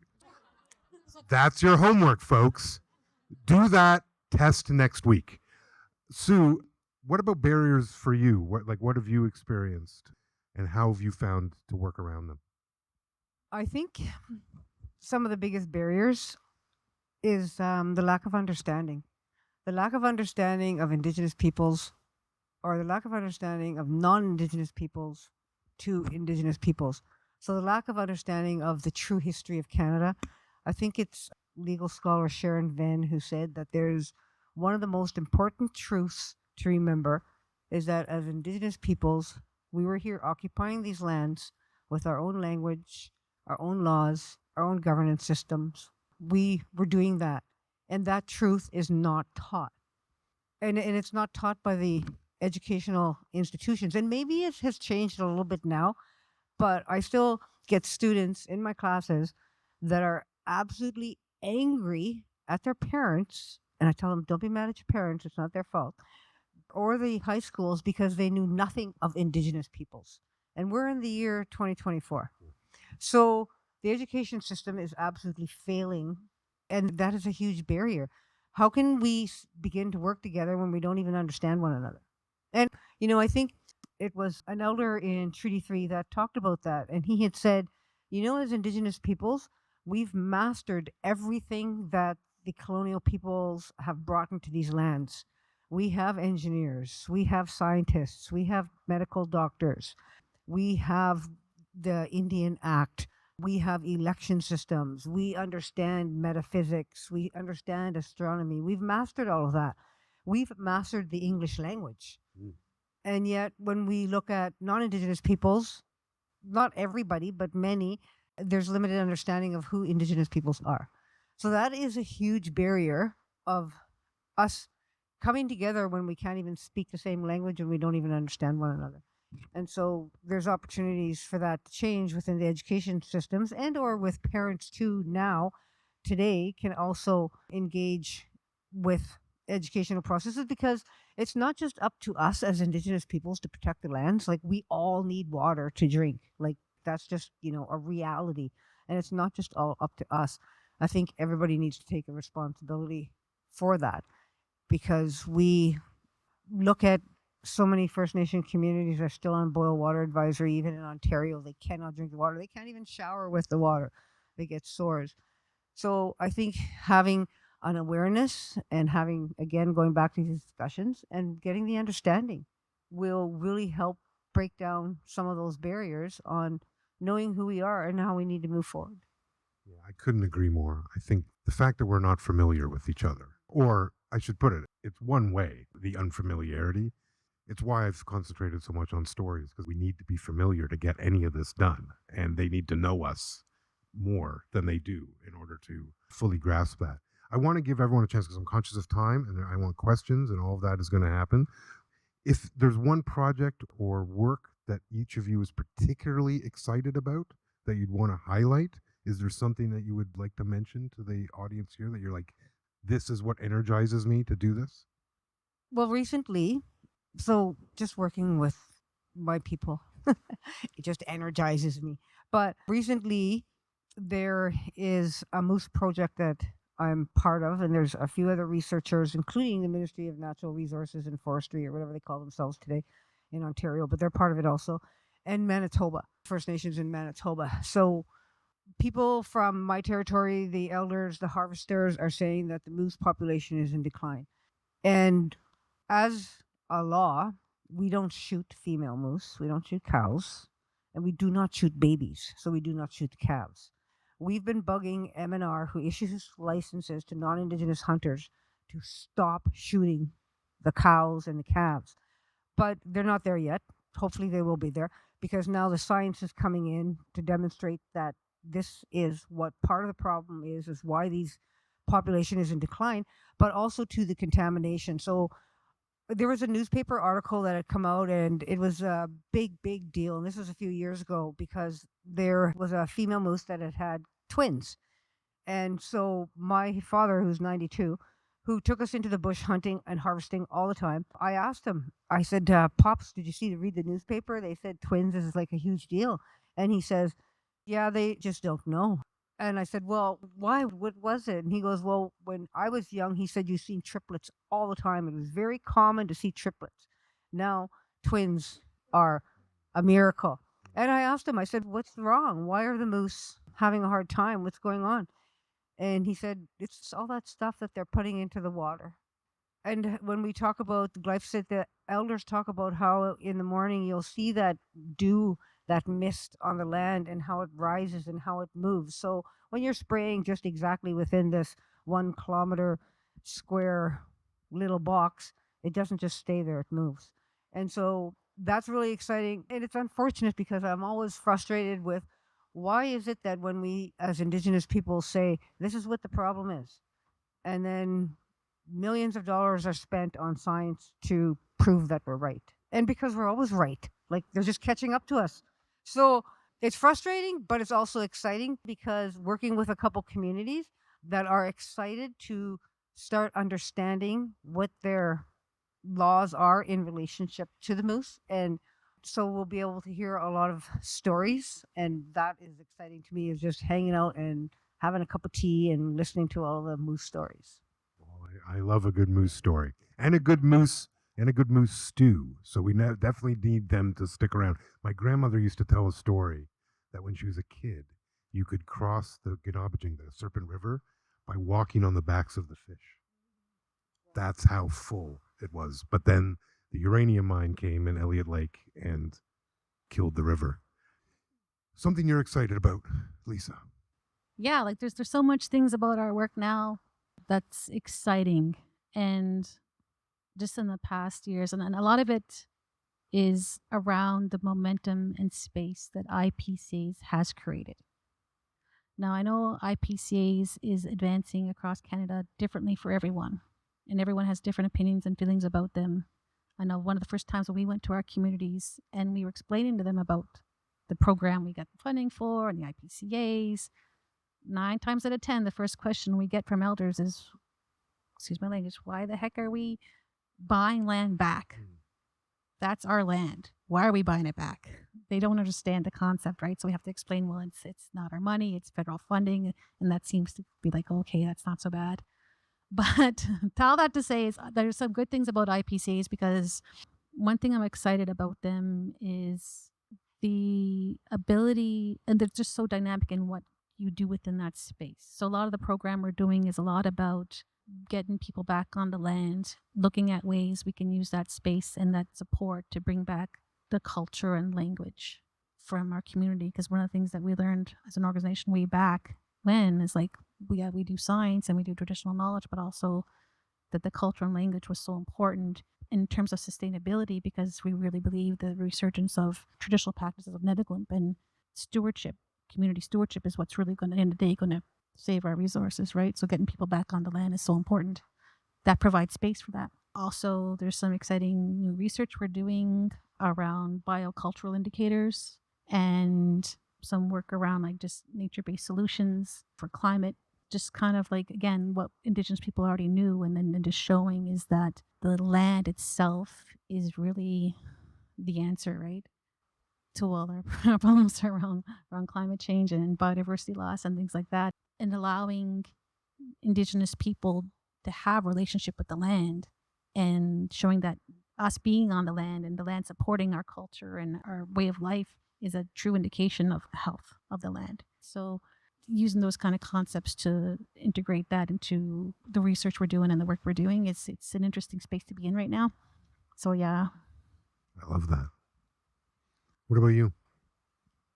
That's your homework, folks. Do that test next week. Sue, what about barriers for you? What have you experienced and how have you found to work around them? I think some of the biggest barriers is the lack of understanding. The lack of understanding of Indigenous peoples, or the lack of understanding of non-Indigenous peoples to Indigenous peoples. So the lack of understanding of the true history of Canada. I think it's legal scholar Sharon Venn who said that there's one of the most important truths to remember is that as Indigenous peoples, we were here occupying these lands with our own language, our own laws, our own governance systems. We were doing that. And that truth is not taught. And it's not taught by the educational institutions. And maybe it has changed a little bit now, but I still get students in my classes that are absolutely angry at their parents. And I tell them, don't be mad at your parents, it's not their fault. Or the high schools because they knew nothing of Indigenous peoples. And we're in the year 2024. So the education system is absolutely failing. And that is a huge barrier. How can we begin to work together when we don't even understand one another? And, I think it was an elder in Treaty 3 that talked about that. And he had said, as Indigenous peoples, we've mastered everything that the colonial peoples have brought into these lands. We have engineers, we have scientists, we have medical doctors, we have the Indian Act, we have election systems, we understand metaphysics, we understand astronomy. We've mastered all of that. We've mastered the English language. And yet, when we look at non-Indigenous peoples, not everybody, but many, there's limited understanding of who Indigenous peoples are. So that is a huge barrier of us coming together when we can't even speak the same language and we don't even understand one another. And so there's opportunities for that to change within the education systems, and or with parents too now, today, can also engage with educational processes, because it's not just up to us as Indigenous peoples to protect the lands. Like, we all need water to drink. Like, that's just, a reality. And it's not just all up to us. I think everybody needs to take a responsibility for that, because we look at so many First Nation communities are still on boil water advisory. Even in Ontario, they cannot drink the water. They can't even shower with the water. They get sores. So I think having an awareness and having, again, going back to these discussions and getting the understanding will really help break down some of those barriers on knowing who we are and how we need to move forward. Yeah, I couldn't agree more. I think the fact that we're not familiar with each other, or I should put it, it's one way, the unfamiliarity. It's why I've concentrated so much on stories, because we need to be familiar to get any of this done. And they need to know us more than they do in order to fully grasp that. I want to give everyone a chance because I'm conscious of time and I want questions, and all of that is going to happen. If there's one project or work that each of you is particularly excited about that you'd want to highlight, is there something that you would like to mention to the audience here that you're like, this is what energizes me to do this? Well, recently, so just working with my people, it just energizes me. But recently, there is a moose project that I'm part of, and there's a few other researchers, including the Ministry of Natural Resources and Forestry, or whatever they call themselves today, in Ontario, but they're part of it also, and Manitoba, First Nations in Manitoba. So people from my territory, the elders, the harvesters, are saying that the moose population is in decline. And as a law, we don't shoot female moose, we don't shoot cows, and we do not shoot babies, so we do not shoot calves. We've been bugging MNR, who issues licenses to non-Indigenous hunters, to stop shooting the cows and the calves. But they're not there yet. Hopefully they will be there, because now the science is coming in to demonstrate that this is what part of the problem is why these population is in decline, but also to the contamination. So there was a newspaper article that had come out, and it was a big deal. And this was a few years ago, because there was a female moose that had had twins. And so my father, who's 92, who took us into the bush hunting and harvesting all the time, I asked him, I said, Pops, did you read the newspaper? They said twins is like a huge deal. And he says, yeah, they just don't know. And I said, well, why? What was it? And he goes, well, when I was young, he said, you've seen triplets all the time. It was very common to see triplets. Now, twins are a miracle. And I asked him, I said, what's wrong? Why are the moose having a hard time? What's going on? And he said, it's all that stuff that they're putting into the water. And when we talk about the glyphosate, the elders talk about how in the morning you'll see that dew, that mist on the land, and how it rises and how it moves. So when you're spraying just exactly within this 1 kilometer square little box, it doesn't just stay there, it moves. And so that's really exciting. And it's unfortunate, because I'm always frustrated with, why is it that when we as Indigenous people say this is what the problem is, and then millions of dollars are spent on science to prove that we're right? And because we're always right, like they're just catching up to us. So it's frustrating, but it's also exciting, because working with a couple communities that are excited to start understanding what their laws are in relationship to the moose. And so we'll be able to hear a lot of stories, and that is exciting to me, is just hanging out and having a cup of tea and listening to all the moose stories. Well, I love a good moose story, and a good moose stew. So we definitely need them to stick around. My grandmother used to tell a story that when she was a kid, you could cross the Ganabajing, the Serpent River, by walking on the backs of the fish. That's how full it was. But then the uranium mine came in Elliott Lake and killed the river. Something you're excited about, Lisa? Yeah, like there's so much things about our work now that's exciting. And just in the past years, and a lot of it is around the momentum and space that IPCAs has created. Now, I know IPCAs is advancing across Canada differently for everyone, and everyone has different opinions and feelings about them. I know one of the first times when we went to our communities and we were explaining to them about the program we got funding for and the IPCAs, 9 times out of 10, the first question we get from elders is, excuse my language, why the heck are we buying land back? That's our land. Why are we buying it back? They don't understand the concept, right? So we have to explain, well, it's not our money, it's federal funding. And that seems to be like, okay, that's not so bad. But all that to say is there's some good things about IPCAs, because one thing I'm excited about them is the ability, and they're just so dynamic in what you do within that space. So a lot of the program we're doing is a lot about getting people back on the land, looking at ways we can use that space and that support to bring back the culture and language from our community. Because one of the things that we learned as an organization way back when is like, we do science and we do traditional knowledge, but also that the culture and language was so important in terms of sustainability, because we really believe the resurgence of traditional practices of Nediglimp and stewardship, community stewardship, is what's really going to, end of the day, going to save our resources, right? So getting people back on the land is so important. That provides space for that. Also, there's some exciting new research we're doing around biocultural indicators and some work around like just nature-based solutions for climate. Just kind of like, again, what Indigenous people already knew, and then just showing is that the land itself is really the answer, right, to all our problems around climate change and biodiversity loss and things like that. And allowing Indigenous people to have a relationship with the land, and showing that us being on the land and the land supporting our culture and our way of life is a true indication of the health of the land. So using those kind of concepts to integrate that into the research we're doing and the work we're doing. It's an interesting space to be in right now. So yeah. I love that. What about you?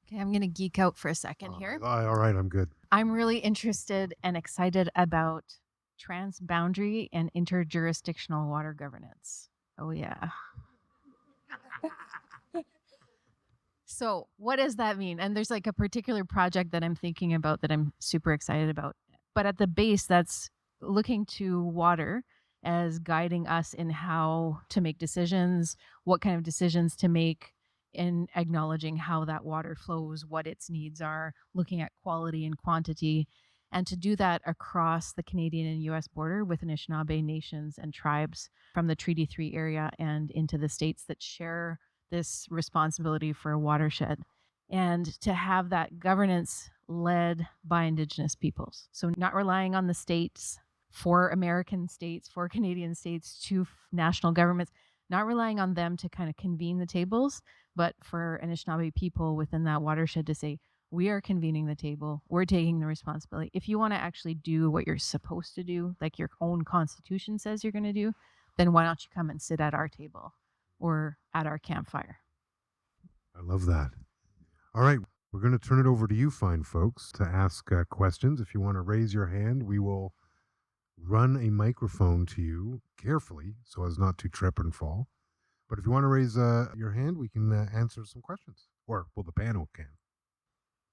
Okay, I'm going to geek out for a second here. All right, I'm good. I'm really interested and excited about transboundary and interjurisdictional water governance. Oh, yeah. So what does that mean? And there's like a particular project that I'm thinking about that I'm super excited about. But at the base, that's looking to water as guiding us in how to make decisions, what kind of decisions to make, in acknowledging how that water flows, what its needs are, looking at quality and quantity, and to do that across the Canadian and US border with Anishinaabe nations and tribes from the Treaty 3 area and into the states that share this responsibility for a watershed. And to have that governance led by Indigenous peoples. So not relying on the states, for American states, for Canadian states, to national governments, not relying on them to kind of convene the tables, but for Anishinaabe people within that watershed to say, we are convening the table, we're taking the responsibility. If you want to actually do what you're supposed to do, like your own constitution says you're going to do, then why don't you come and sit at our table or at our campfire? I love that. All right, we're going to turn it over to you fine folks to ask questions. If you want to raise your hand, we will run a microphone to you carefully so as not to trip and fall. But if you want to raise your hand, we can answer some questions. Or, well, the panel can.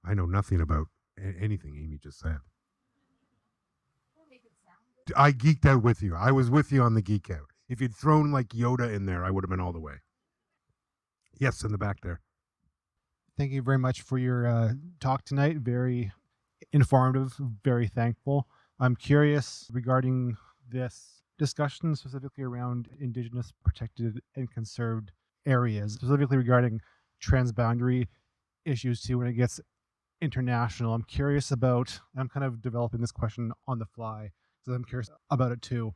I know nothing about anything Aimée just said. I geeked out with you. I was with you on the geek out. If you'd thrown like Yoda in there, I would have been all the way. Yes, in the back there. Thank you very much for your talk tonight. Very informative, very thankful. I'm curious regarding this discussion specifically around Indigenous protected and conserved areas, specifically regarding transboundary issues too when it gets international. I'm curious about, I'm kind of developing this question on the fly, so I'm curious about it too.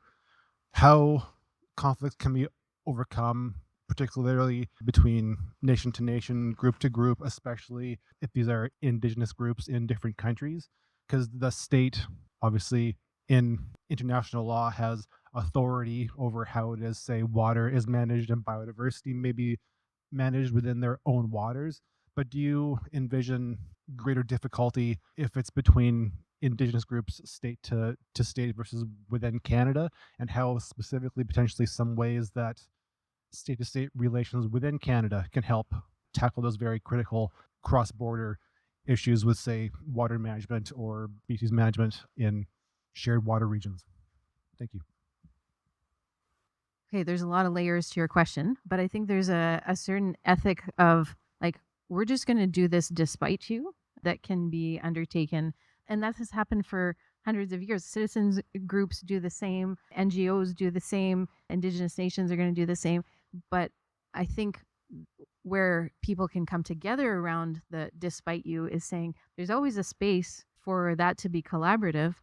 How conflicts can be overcome, particularly between nation to nation, group to group, especially if these are Indigenous groups in different countries, because the state obviously in international law has authority over how it is, say, water is managed and biodiversity may be managed within their own waters. But do you envision greater difficulty if it's between Indigenous groups state to state versus within Canada, and how specifically potentially some ways that state to state relations within Canada can help tackle those very critical cross-border issues with, say, water management or species management in shared water regions? Thank you. Okay, there's a lot of layers to your question, but I think there's a certain ethic of like, we're just going to do this despite you that can be undertaken. And that has happened for hundreds of years. Citizens groups do the same, NGOs do the same, Indigenous nations are going to do the same. But I think where people can come together around the despite you is saying there's always a space for that to be collaborative,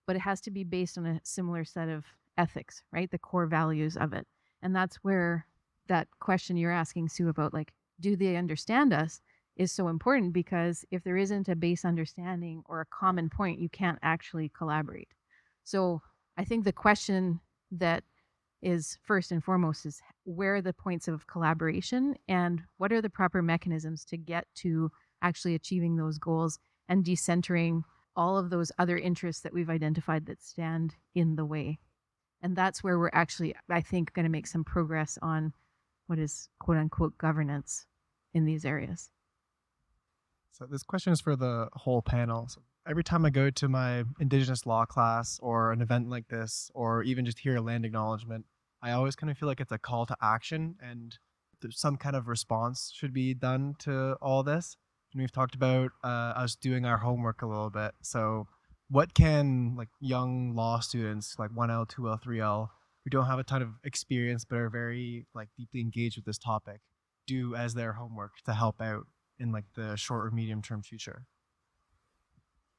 but it has to be based on a similar set of ethics, right? The core values of it. And that's where that question you're asking, Sue, about like, do they understand us, is so important, because if there isn't a base understanding or a common point, you can't actually collaborate. So I think the question that is first and foremost is, where are the points of collaboration and what are the proper mechanisms to get to actually achieving those goals and decentering all of those other interests that we've identified that stand in the way. And that's where we're actually, I think, going to make some progress on what is quote unquote governance in these areas. So this question is for the whole panel. So every time I go to my Indigenous law class or an event like this, or even just hear a land acknowledgement, I always kind of feel like it's a call to action and there's some kind of response should be done to all this. And we've talked about us doing our homework a little bit. So what can like young law students, like 1L, 2L, 3L, who don't have a ton of experience but are very like deeply engaged with this topic, do as their homework to help out in like the short or medium term future?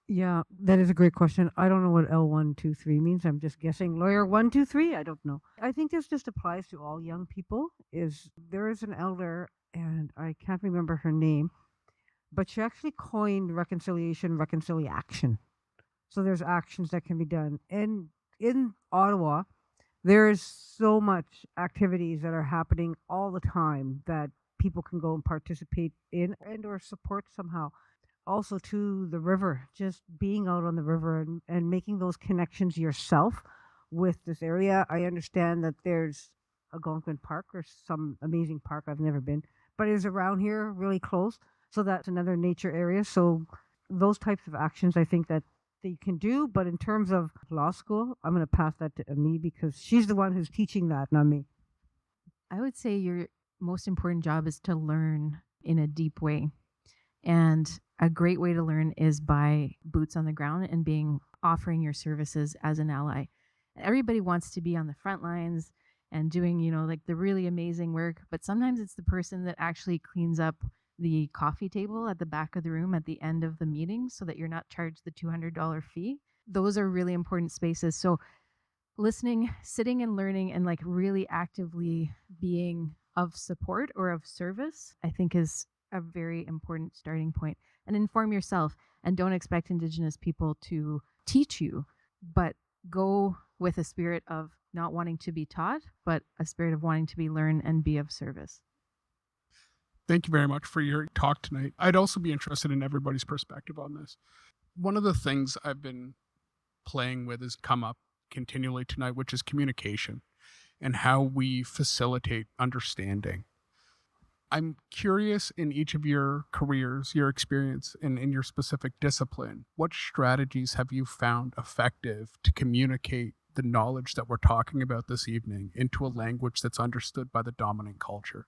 Yeah, that is a great question. I don't know what L123 means. I'm just guessing. Lawyer 123? I don't know. I think this just applies to all young people. There is an elder, and I can't remember her name, but she actually coined reconciliation. So there's actions that can be done. And in Ottawa, there's so much activities that are happening all the time that people can go and participate in and or support somehow. Also to the river, just being out on the river and making those connections yourself with this area. I understand that there's Algonquin Park or some amazing park I've never been, but it is around here really close. So that's another nature area. So those types of actions I think that you can do. But in terms of law school, I'm going to pass that to Aimée because she's the one who's teaching that, not me. I would say your most important job is to learn in a deep way. And a great way to learn is by boots on the ground and offering your services as an ally. Everybody wants to be on the front lines and doing, like the really amazing work, but sometimes it's the person that actually cleans up the coffee table at the back of the room at the end of the meeting so that you're not charged the $200 fee. Those are really important spaces. So listening, sitting and learning and like really actively being of support or of service, I think is a very important starting point. And inform yourself and don't expect Indigenous people to teach you, but go with a spirit of not wanting to be taught, but a spirit of wanting to be learned and be of service. Thank you very much for your talk tonight. I'd also be interested in everybody's perspective on this. One of the things I've been playing with has come up continually tonight, which is communication and how we facilitate understanding. I'm curious in each of your careers, your experience in your specific discipline, what strategies have you found effective to communicate the knowledge that we're talking about this evening into a language that's understood by the dominant culture?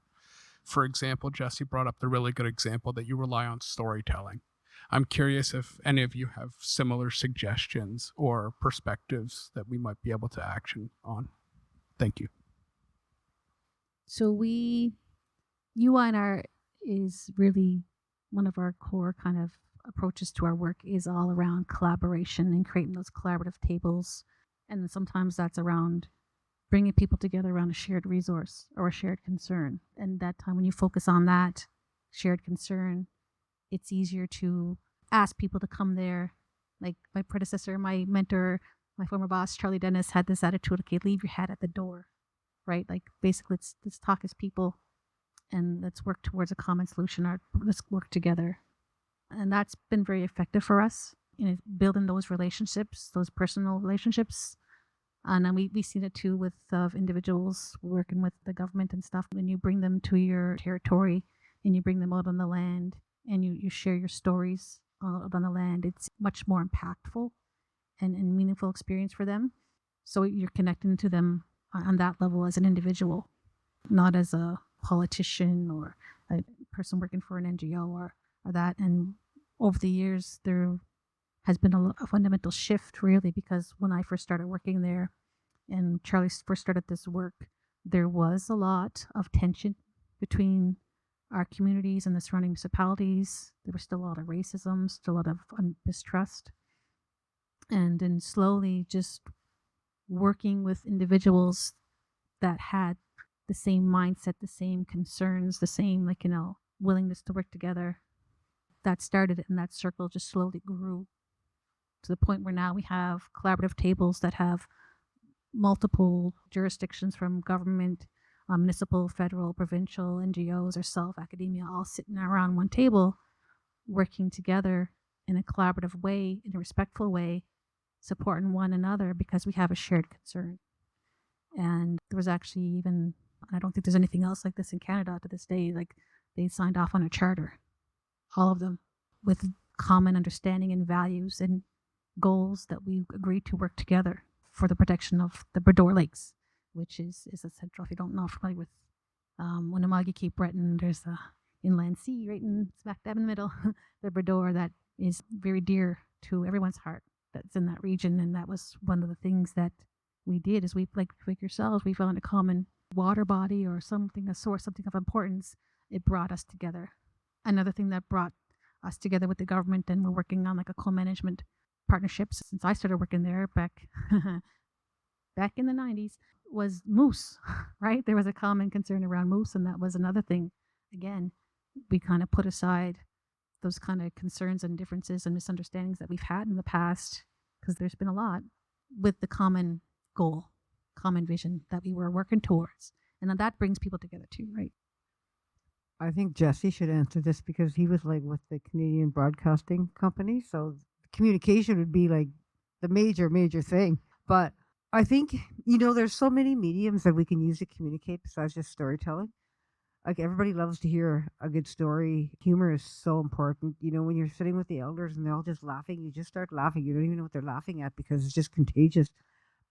For example, Jesse brought up the really good example that you rely on storytelling. I'm curious if any of you have similar suggestions or perspectives that we might be able to action on. Thank you. So UINR is really one of our core kind of approaches to our work is all around collaboration and creating those collaborative tables. And sometimes that's around bringing people together around a shared resource or a shared concern. And that time when you focus on that shared concern, it's easier to ask people to come there. Like my predecessor, my mentor, my former boss, Charlie Dennis, had this attitude, okay, leave your hat at the door, right? Like basically let's talk as people and let's work towards a common solution or let's work together. And that's been very effective for us in building those relationships, those personal relationships. And then we see it too with individuals working with the government and stuff. When you bring them to your territory and you bring them out on the land and you share your stories out on the land, it's much more impactful and meaningful experience for them. So you're connecting to them on that level as an individual, not as a politician or a person working for an NGO or that. And over the years, there has been a fundamental shift, really, because when I first started working there and Charlie first started this work, there was a lot of tension between our communities and the surrounding municipalities. There was still a lot of racism, still a lot of mistrust. And then slowly just working with individuals that had the same mindset, the same concerns, the same, willingness to work together. That started and that circle just slowly grew to the point where now we have collaborative tables that have multiple jurisdictions from government, municipal, federal, provincial, NGOs, ourselves, academia, all sitting around one table, working together in a collaborative way, in a respectful way, supporting one another because we have a shared concern. And there was actually even, I don't think there's anything else like this in Canada to this day, like they signed off on a charter, all of them, with common understanding and values and goals that we agreed to work together for the protection of the Bredor Lakes, which is essential. If you don't know, familiar with Unama'ki, Cape Breton, there's a inland sea right in smack dab in the middle, the Bredor, that is very dear to everyone's heart that's in that region. And that was one of the things that we did is we, like yourselves, we found a common water body or something, a source, something of importance. It brought us together. Another thing that brought us together with the government, and we're working on like a co-management partnerships since I started working there back in the 90s, was moose, right? There was a common concern around moose, and that was another thing. Again, we kind of put aside those kind of concerns and differences and misunderstandings that we've had in the past, because there's been a lot, with the common goal, common vision that we were working towards. And then that brings people together too, right? I think Jesse should answer this because he was like with the Canadian Broadcasting Company. So communication would be like the major thing. But I think, there's so many mediums that we can use to communicate besides just storytelling. Like everybody loves to hear a good story. Humor is so important. When you're sitting with the elders and they're all just laughing, you just start laughing. You don't even know what they're laughing at because it's just contagious.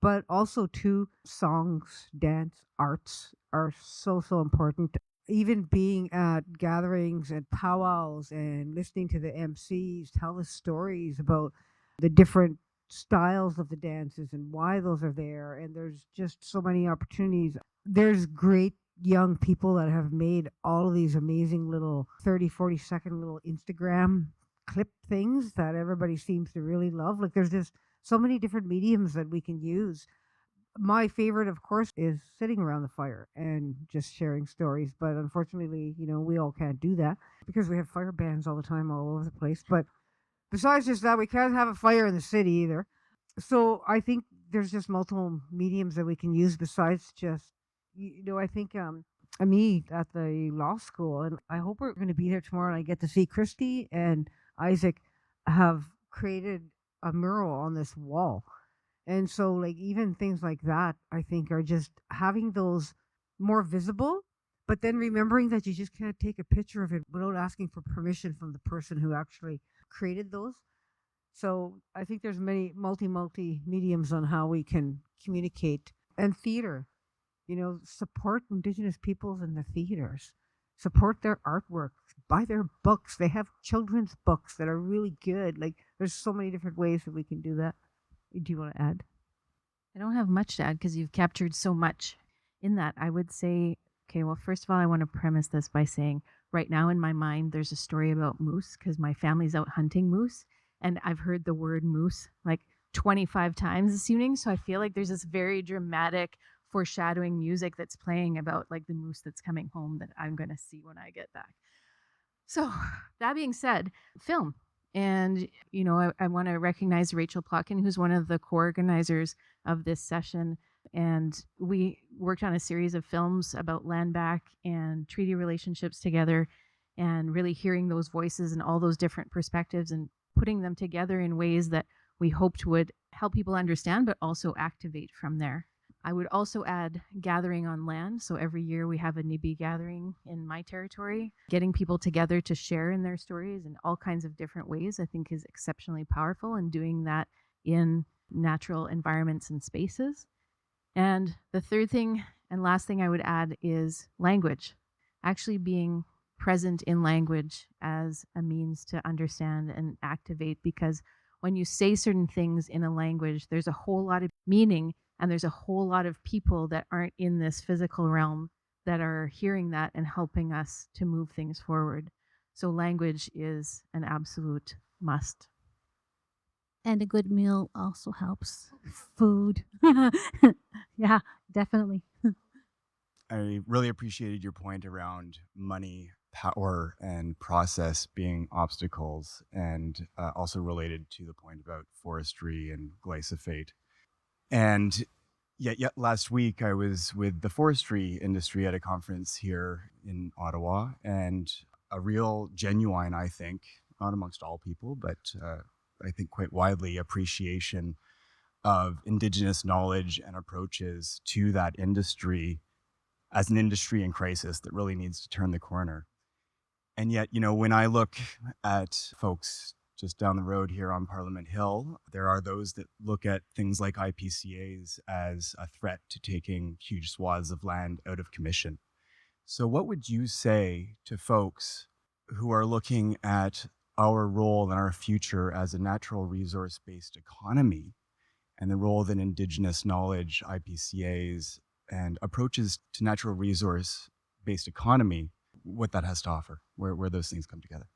But also too, songs, dance, arts are so important. Even being at gatherings and powwows and listening to the MCs tell the stories about the different styles of the dances and why those are there. And there's just so many opportunities. There's great young people that have made all of these amazing little 30-40 second little Instagram clip things that everybody seems to really love. Like there's just so many different mediums that we can use. My favorite, of course, is sitting around the fire and just sharing stories. But unfortunately, we all can't do that because we have fire bans all the time all over the place. But besides just that, we can't have a fire in the city either. So I think there's just multiple mediums that we can use besides just, I think me at the law school, and I hope we're going to be there tomorrow and I get to see Christy and Isaac have created a mural on this wall. And so like even things like that, I think are just having those more visible, but then remembering that you just can't take a picture of it without asking for permission from the person who actually created those. So I think there's many multi mediums on how we can communicate. And theater, support Indigenous peoples in the theaters, support their artwork, buy their books. They have children's books that are really good. Like there's so many different ways that we can do that. Do you want to add? I don't have much to add because you've captured so much in that. I would say, okay, well, first of all, I want to premise this by saying right now in my mind, there's a story about moose because my family's out hunting moose. And I've heard the word moose like 25 times this evening. So I feel like there's this very dramatic foreshadowing music that's playing about like the moose that's coming home that I'm going to see when I get back. So that being said, film. And, I want to recognize Rachel Plotkin, who's one of the co-organizers of this session. And we worked on a series of films about land back and treaty relationships together and really hearing those voices and all those different perspectives and putting them together in ways that we hoped would help people understand, but also activate from there. I would also add gathering on land. So every year we have a NIBI gathering in my territory. Getting people together to share in their stories in all kinds of different ways, I think is exceptionally powerful, and doing that in natural environments and spaces. And the third thing and last thing I would add is language. Actually being present in language as a means to understand and activate, because when you say certain things in a language, there's a whole lot of meaning. And there's a whole lot of people that aren't in this physical realm that are hearing that and helping us to move things forward. So language is an absolute must. And a good meal also helps. Food. Yeah, definitely. I really appreciated your point around money, power, and process being obstacles, and also related to the point about forestry and glyphosate. And yet last week I was with the forestry industry at a conference here in Ottawa, and a real genuine, I think, not amongst all people, but I think quite widely, appreciation of Indigenous knowledge and approaches to that industry as an industry in crisis that really needs to turn the corner. And yet, when I look at folks just down the road here on Parliament Hill, there are those that look at things like IPCAs as a threat to taking huge swaths of land out of commission. So what would you say to folks who are looking at our role and our future as a natural resource-based economy and the role that Indigenous knowledge, IPCAs, and approaches to natural resource-based economy, what that has to offer, where those things come together?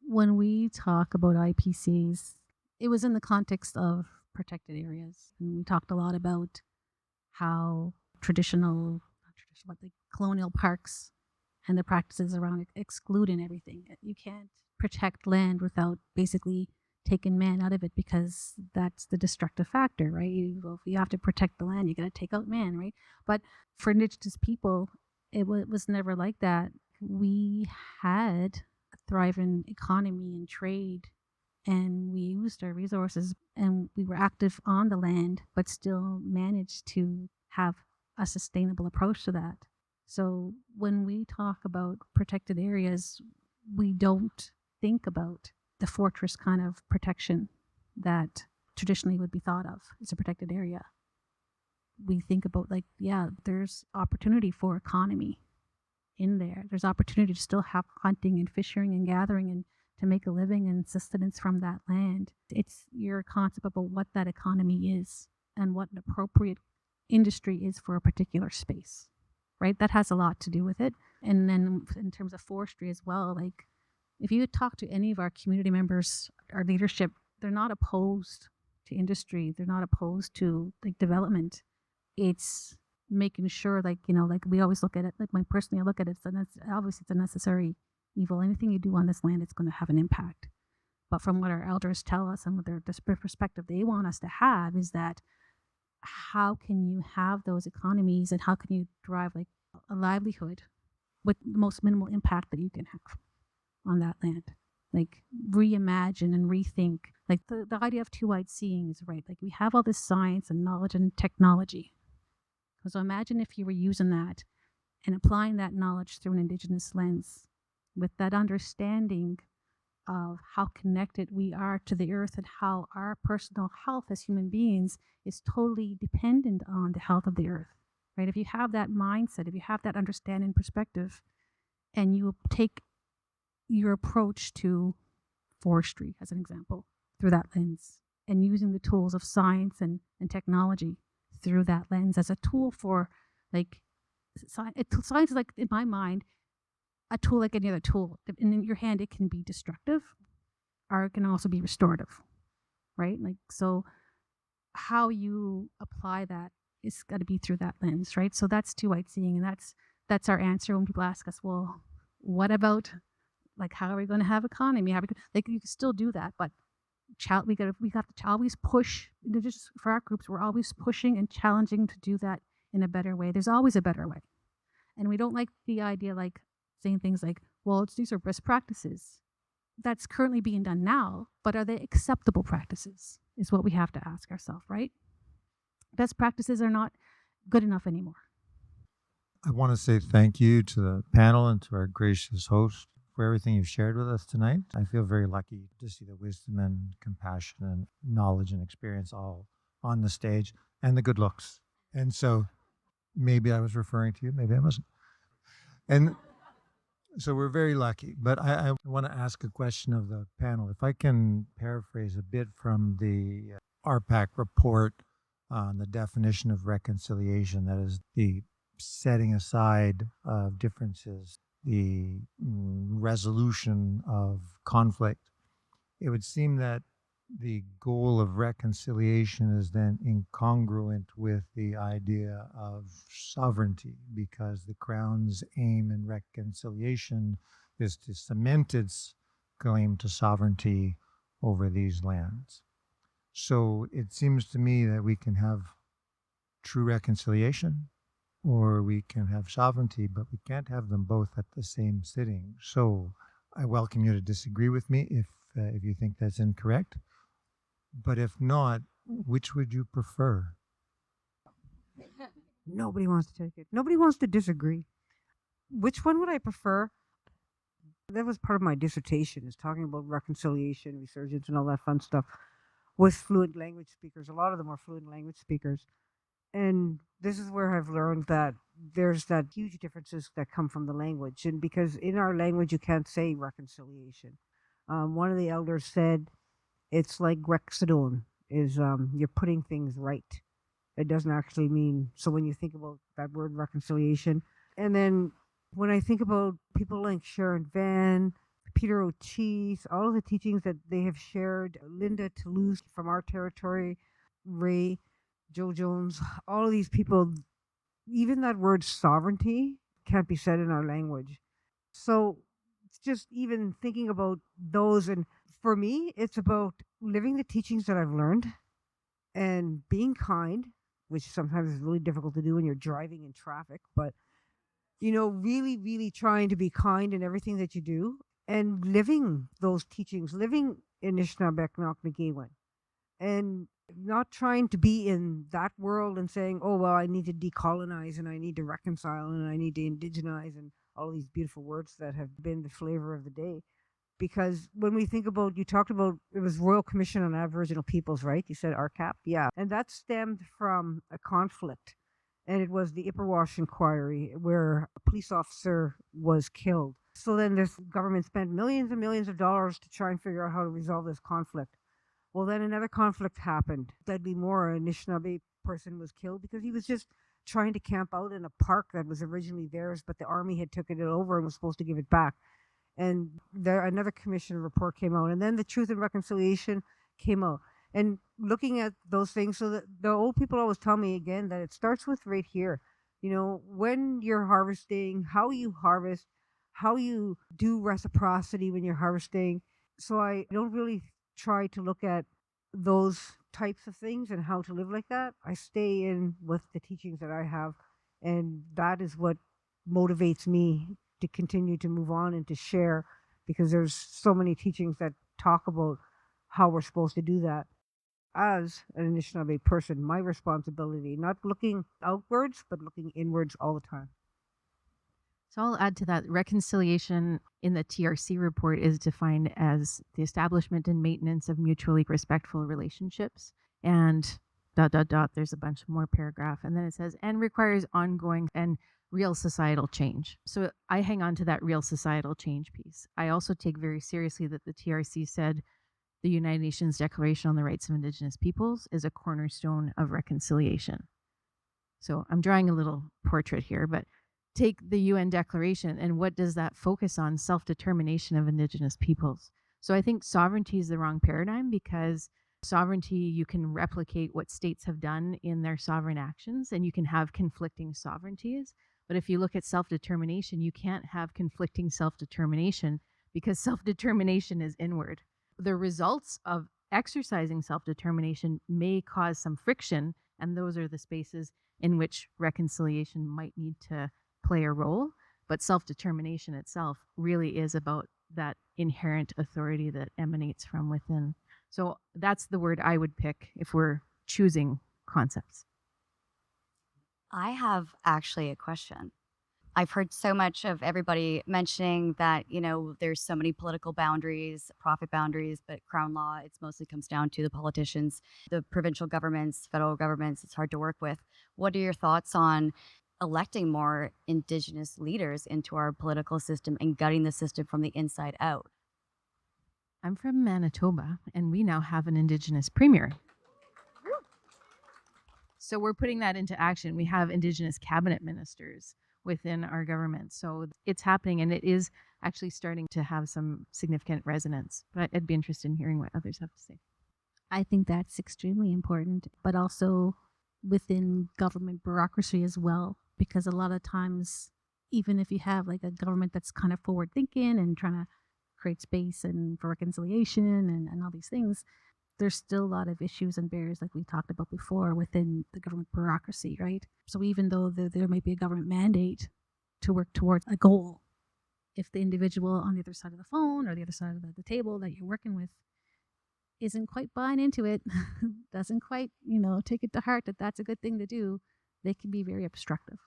When we talk about IPCs, it was in the context of protected areas. And we talked a lot about how colonial parks and the practices around excluding everything. You can't protect land without basically taking man out of it, because that's the destructive factor, right? If you have to protect the land, you got to take out man, right? But for Indigenous people, it was never like that. We had a thriving economy and trade, and we used our resources, and we were active on the land, but still managed to have a sustainable approach to that. So when we talk about protected areas, we don't think about the fortress kind of protection that traditionally would be thought of as a protected area. We think about, like, yeah, there's opportunity for economy in there. There's opportunity to still have hunting and fishing and gathering and to make a living and sustenance from that land. It's your concept about what that economy is and what an appropriate industry is for a particular space, right? That has a lot to do with it. And then in terms of forestry as well, like, if you talk to any of our community members, our leadership, they're not opposed to industry. They're not opposed to, like, development. It's making sure, like, like we always look at it, like, personally I look at it, obviously it's a necessary evil. Anything you do on this land, it's going to have an impact. But from what our elders tell us and what their perspective they want us to have is that how can you have those economies and how can you drive, like, a livelihood with the most minimal impact that you can have on that land? Like, reimagine and rethink. Like, the idea of two-eyed seeing is right. Like, we have all this science and knowledge and technology. So imagine if you were using that and applying that knowledge through an Indigenous lens with that understanding of how connected we are to the earth and how our personal health as human beings is totally dependent on the health of the earth, right? If you have that mindset, if you have that understanding perspective, and you take your approach to forestry, as an example, through that lens, and using the tools of science and technology through that lens as a tool for, like, science is, like, in my mind, a tool like any other tool. In your hand, it can be destructive, or it can also be restorative, right? Like, so how you apply that is got to be through that lens, right? So that's two-eyed seeing, and that's our answer when people ask us, well, what about, like, how are we going to have economy? Like, you can still do that, but we got to always push. Just for our groups, we're always pushing and challenging to do that in a better way. There's always a better way, and we don't like the idea, like, saying things like, well, these are best practices. That's currently being done now, but are they acceptable practices is what we have to ask ourselves, right? Best practices are not good enough anymore. I want to say thank you to the panel and to our gracious host for everything you've shared with us tonight. I feel very lucky to see the wisdom and compassion and knowledge and experience all on the stage, and the good looks. And so maybe I was referring to you, maybe I wasn't. And so we're very lucky. But I want to ask a question of the panel. If I can paraphrase a bit from the RPAC report on the definition of reconciliation, that is the setting aside of differences, the resolution of conflict, it would seem that the goal of reconciliation is then incongruent with the idea of sovereignty, because the Crown's aim in reconciliation is to cement its claim to sovereignty over these lands. So it seems to me that we can have true reconciliation or we can have sovereignty, but we can't have them both at the same sitting. So I welcome you to disagree with me if you think that's incorrect. But if not, which would you prefer? Nobody wants to take it. Nobody wants to disagree. Which one would I prefer? That was part of my dissertation, is talking about reconciliation, resurgence, and all that fun stuff with fluent language speakers. A lot of them are fluent language speakers. And this is where I've learned that there's that huge differences that come from the language. And because in our language, you can't say reconciliation. One of the elders said, it's like Grexidone, is you're putting things right. It doesn't actually mean, so when you think about that word reconciliation, and then when I think about people like Sharon Van, Peter O'Cheese, all of the teachings that they have shared, Linda Toulouse from our territory, Ray, Joe Jones, all of these people, even that word sovereignty can't be said in our language. So it's just even thinking about those. And for me, it's about living the teachings that I've learned and being kind, which sometimes is really difficult to do when you're driving in traffic, but really, really trying to be kind in everything that you do and living those teachings, living Anishinaabe-Métis, and not trying to be in that world and saying, oh, well, I need to decolonize and I need to reconcile and I need to indigenize and all these beautiful words that have been the flavor of the day. Because when we think about, you talked about, it was Royal Commission on Aboriginal Peoples, right? You said RCAP? Yeah. And that stemmed from a conflict. And it was the Ipperwash inquiry where a police officer was killed. So then this government spent millions and millions of dollars to try and figure out how to resolve this conflict. Well, then another conflict happened. Dudley Moore, an Anishinaabe person, was killed because he was just trying to camp out in a park that was originally theirs, but the army had taken it over and was supposed to give it back. And there another commission report came out, and then the Truth and Reconciliation came out. And looking at those things, so that the old people always tell me again that it starts with right here. When you're harvesting, how you harvest, how you do reciprocity when you're harvesting. So I don't really try to look at those types of things and how to live like that. I stay in with the teachings that I have, and that is what motivates me to continue to move on and to share, because there's so many teachings that talk about how we're supposed to do that. As an Anishinaabe person, my responsibility, not looking outwards, but looking inwards all the time. So I'll add to that. Reconciliation in the TRC report is defined as the establishment and maintenance of mutually respectful relationships. And ... there's a bunch of more paragraph. And then it says, and requires ongoing and real societal change. So I hang on to that real societal change piece. I also take very seriously that the TRC said the United Nations Declaration on the Rights of Indigenous Peoples is a cornerstone of reconciliation. So I'm drawing a little portrait here, but take the UN Declaration, and what does that focus on? Self-determination of Indigenous peoples. So I think sovereignty is the wrong paradigm, because sovereignty, you can replicate what states have done in their sovereign actions, and you can have conflicting sovereignties. But if you look at self-determination, you can't have conflicting self-determination, because self-determination is inward. The results of exercising self-determination may cause some friction, and those are the spaces in which reconciliation might need to play a role. But self-determination itself really is about that inherent authority that emanates from within. So that's the word I would pick if we're choosing concepts. I have actually a question. I've heard so much of everybody mentioning that, there's so many political boundaries, profit boundaries, but Crown law, it mostly comes down to the politicians, the provincial governments, federal governments, it's hard to work with. What are your thoughts on electing more Indigenous leaders into our political system and gutting the system from the inside out? I'm from Manitoba, and we now have an Indigenous premier. So we're putting that into action. We have Indigenous cabinet ministers within our government. So it's happening, and it is actually starting to have some significant resonance. But I'd be interested in hearing what others have to say. I think that's extremely important, but also within government bureaucracy as well, because a lot of times, even if you have like a government that's kind of forward thinking and trying to create space and for reconciliation and all these things, there's still a lot of issues and barriers, like we talked about before, within the government bureaucracy, right? So even though there may be a government mandate to work towards a goal, if the individual on the other side of the phone or the other side of the table that you're working with isn't quite buying into it, doesn't quite, take it to heart that that's a good thing to do, they can be very obstructive.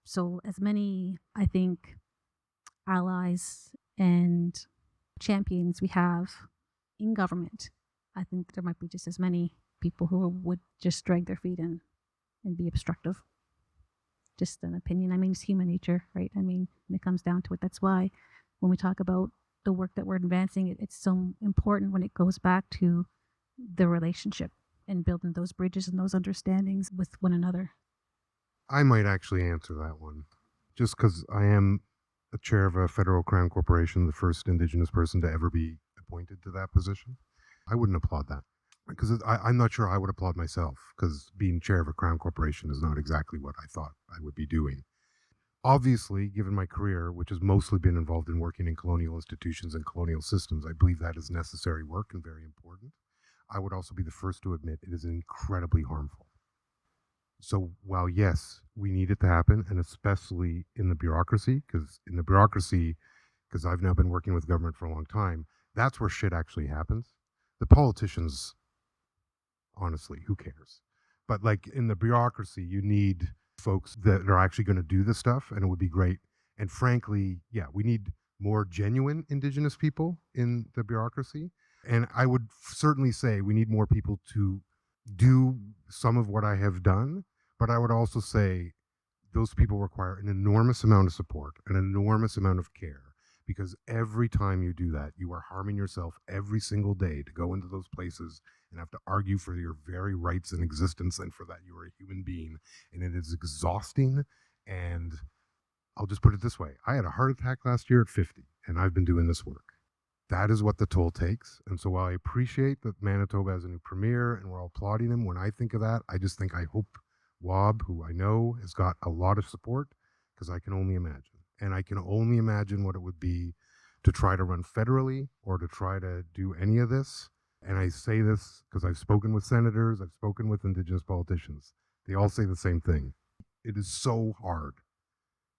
So as many, I think, allies and champions we have in government, I think there might be just as many people who would just drag their feet in and be obstructive. Just an opinion. I mean, it's human nature, right? I mean, when it comes down to it, that's why when we talk about the work that we're advancing, it's so important when it goes back to the relationship and building those bridges and those understandings with one another. I might actually answer that one, just because I am a chair of a federal crown corporation, the first Indigenous person to ever be appointed to that position. I wouldn't applaud that, because I'm not sure I would applaud myself, because being chair of a crown corporation is not exactly what I thought I would be doing. Obviously, given my career, which has mostly been involved in working in colonial institutions and colonial systems, I believe that is necessary work and very important. I would also be the first to admit it is incredibly harmful. So while yes, we need it to happen, and especially in the bureaucracy, because I've now been working with government for a long time, that's where shit actually happens. The politicians, honestly, who cares? But like in the bureaucracy, you need folks that are actually going to do this stuff, and it would be great. And frankly, yeah, we need more genuine Indigenous people in the bureaucracy. And I would certainly say we need more people to do some of what I have done, but I would also say those people require an enormous amount of support, an enormous amount of care, because every time you do that, you are harming yourself every single day to go into those places and have to argue for your very rights and existence and for that you are a human being. And it is exhausting. And I'll just put it this way. I had a heart attack last year at 50, and I've been doing this work. That is what the toll takes. And so while I appreciate that Manitoba has a new premier and we're all applauding him, when I think of that, I just think I hope Wob, who I know has got a lot of support, because I can only imagine. And I can only imagine what it would be to try to run federally or to try to do any of this. And I say this because I've spoken with senators, I've spoken with Indigenous politicians. They all say the same thing. It is so hard.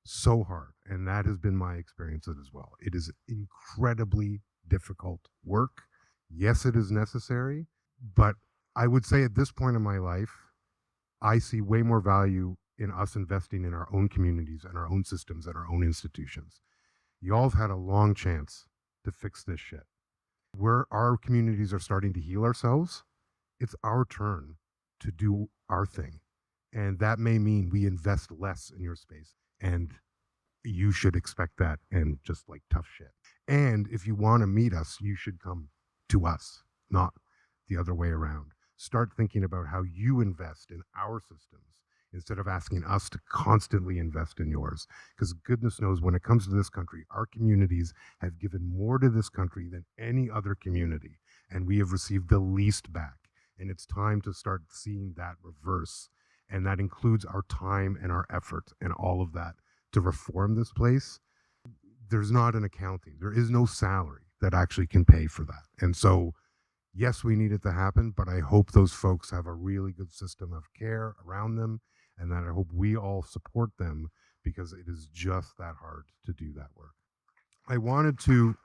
So hard. And that has been my experience as well. It is incredibly difficult work. Yes, it is necessary, but I would say at this point in my life, I see way more value in us investing in our own communities and our own systems and our own institutions. Y'all have had a long chance to fix this shit. Where our communities are starting to heal ourselves, it's our turn to do our thing. And that may mean we invest less in your space. And you should expect that, and just like tough shit. And if you want to meet us, you should come to us, not the other way around. Start thinking about how you invest in our systems instead of asking us to constantly invest in yours. Because goodness knows, when it comes to this country, our communities have given more to this country than any other community, and we have received the least back. And it's time to start seeing that reverse. And that includes our time and our effort and all of that to reform this place. There's not an accounting. There is no salary that actually can pay for that. And so, yes, we need it to happen, but I hope those folks have a really good system of care around them, and that I hope we all support them, because it is just that hard to do that work. I wanted to,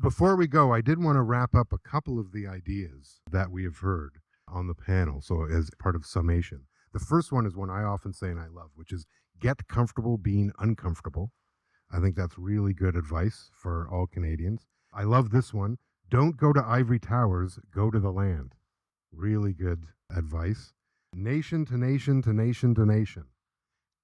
before we go, I did want to wrap up a couple of the ideas that we have heard on the panel, so as part of summation. The first one is one I often say and I love, which is get comfortable being uncomfortable. I think that's really good advice for all Canadians. I love this one. Don't go to ivory towers, go to the land. Really good advice. Nation to nation to nation to nation.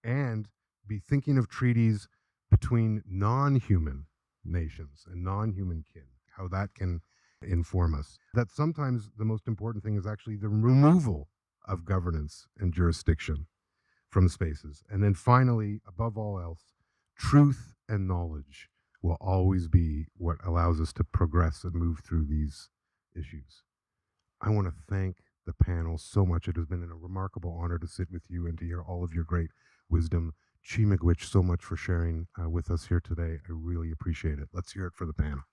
And be thinking of treaties between non-human nations and non-human kin, how that can inform us. That sometimes the most important thing is actually the removal of governance and jurisdiction from spaces. And then finally, above all else, truth and knowledge will always be what allows us to progress and move through these issues. I want to thank the panel so much. It has been a remarkable honor to sit with you and to hear all of your great wisdom. Chi Miigwech, so much for sharing with us here today. I really appreciate it. Let's hear it for the panel.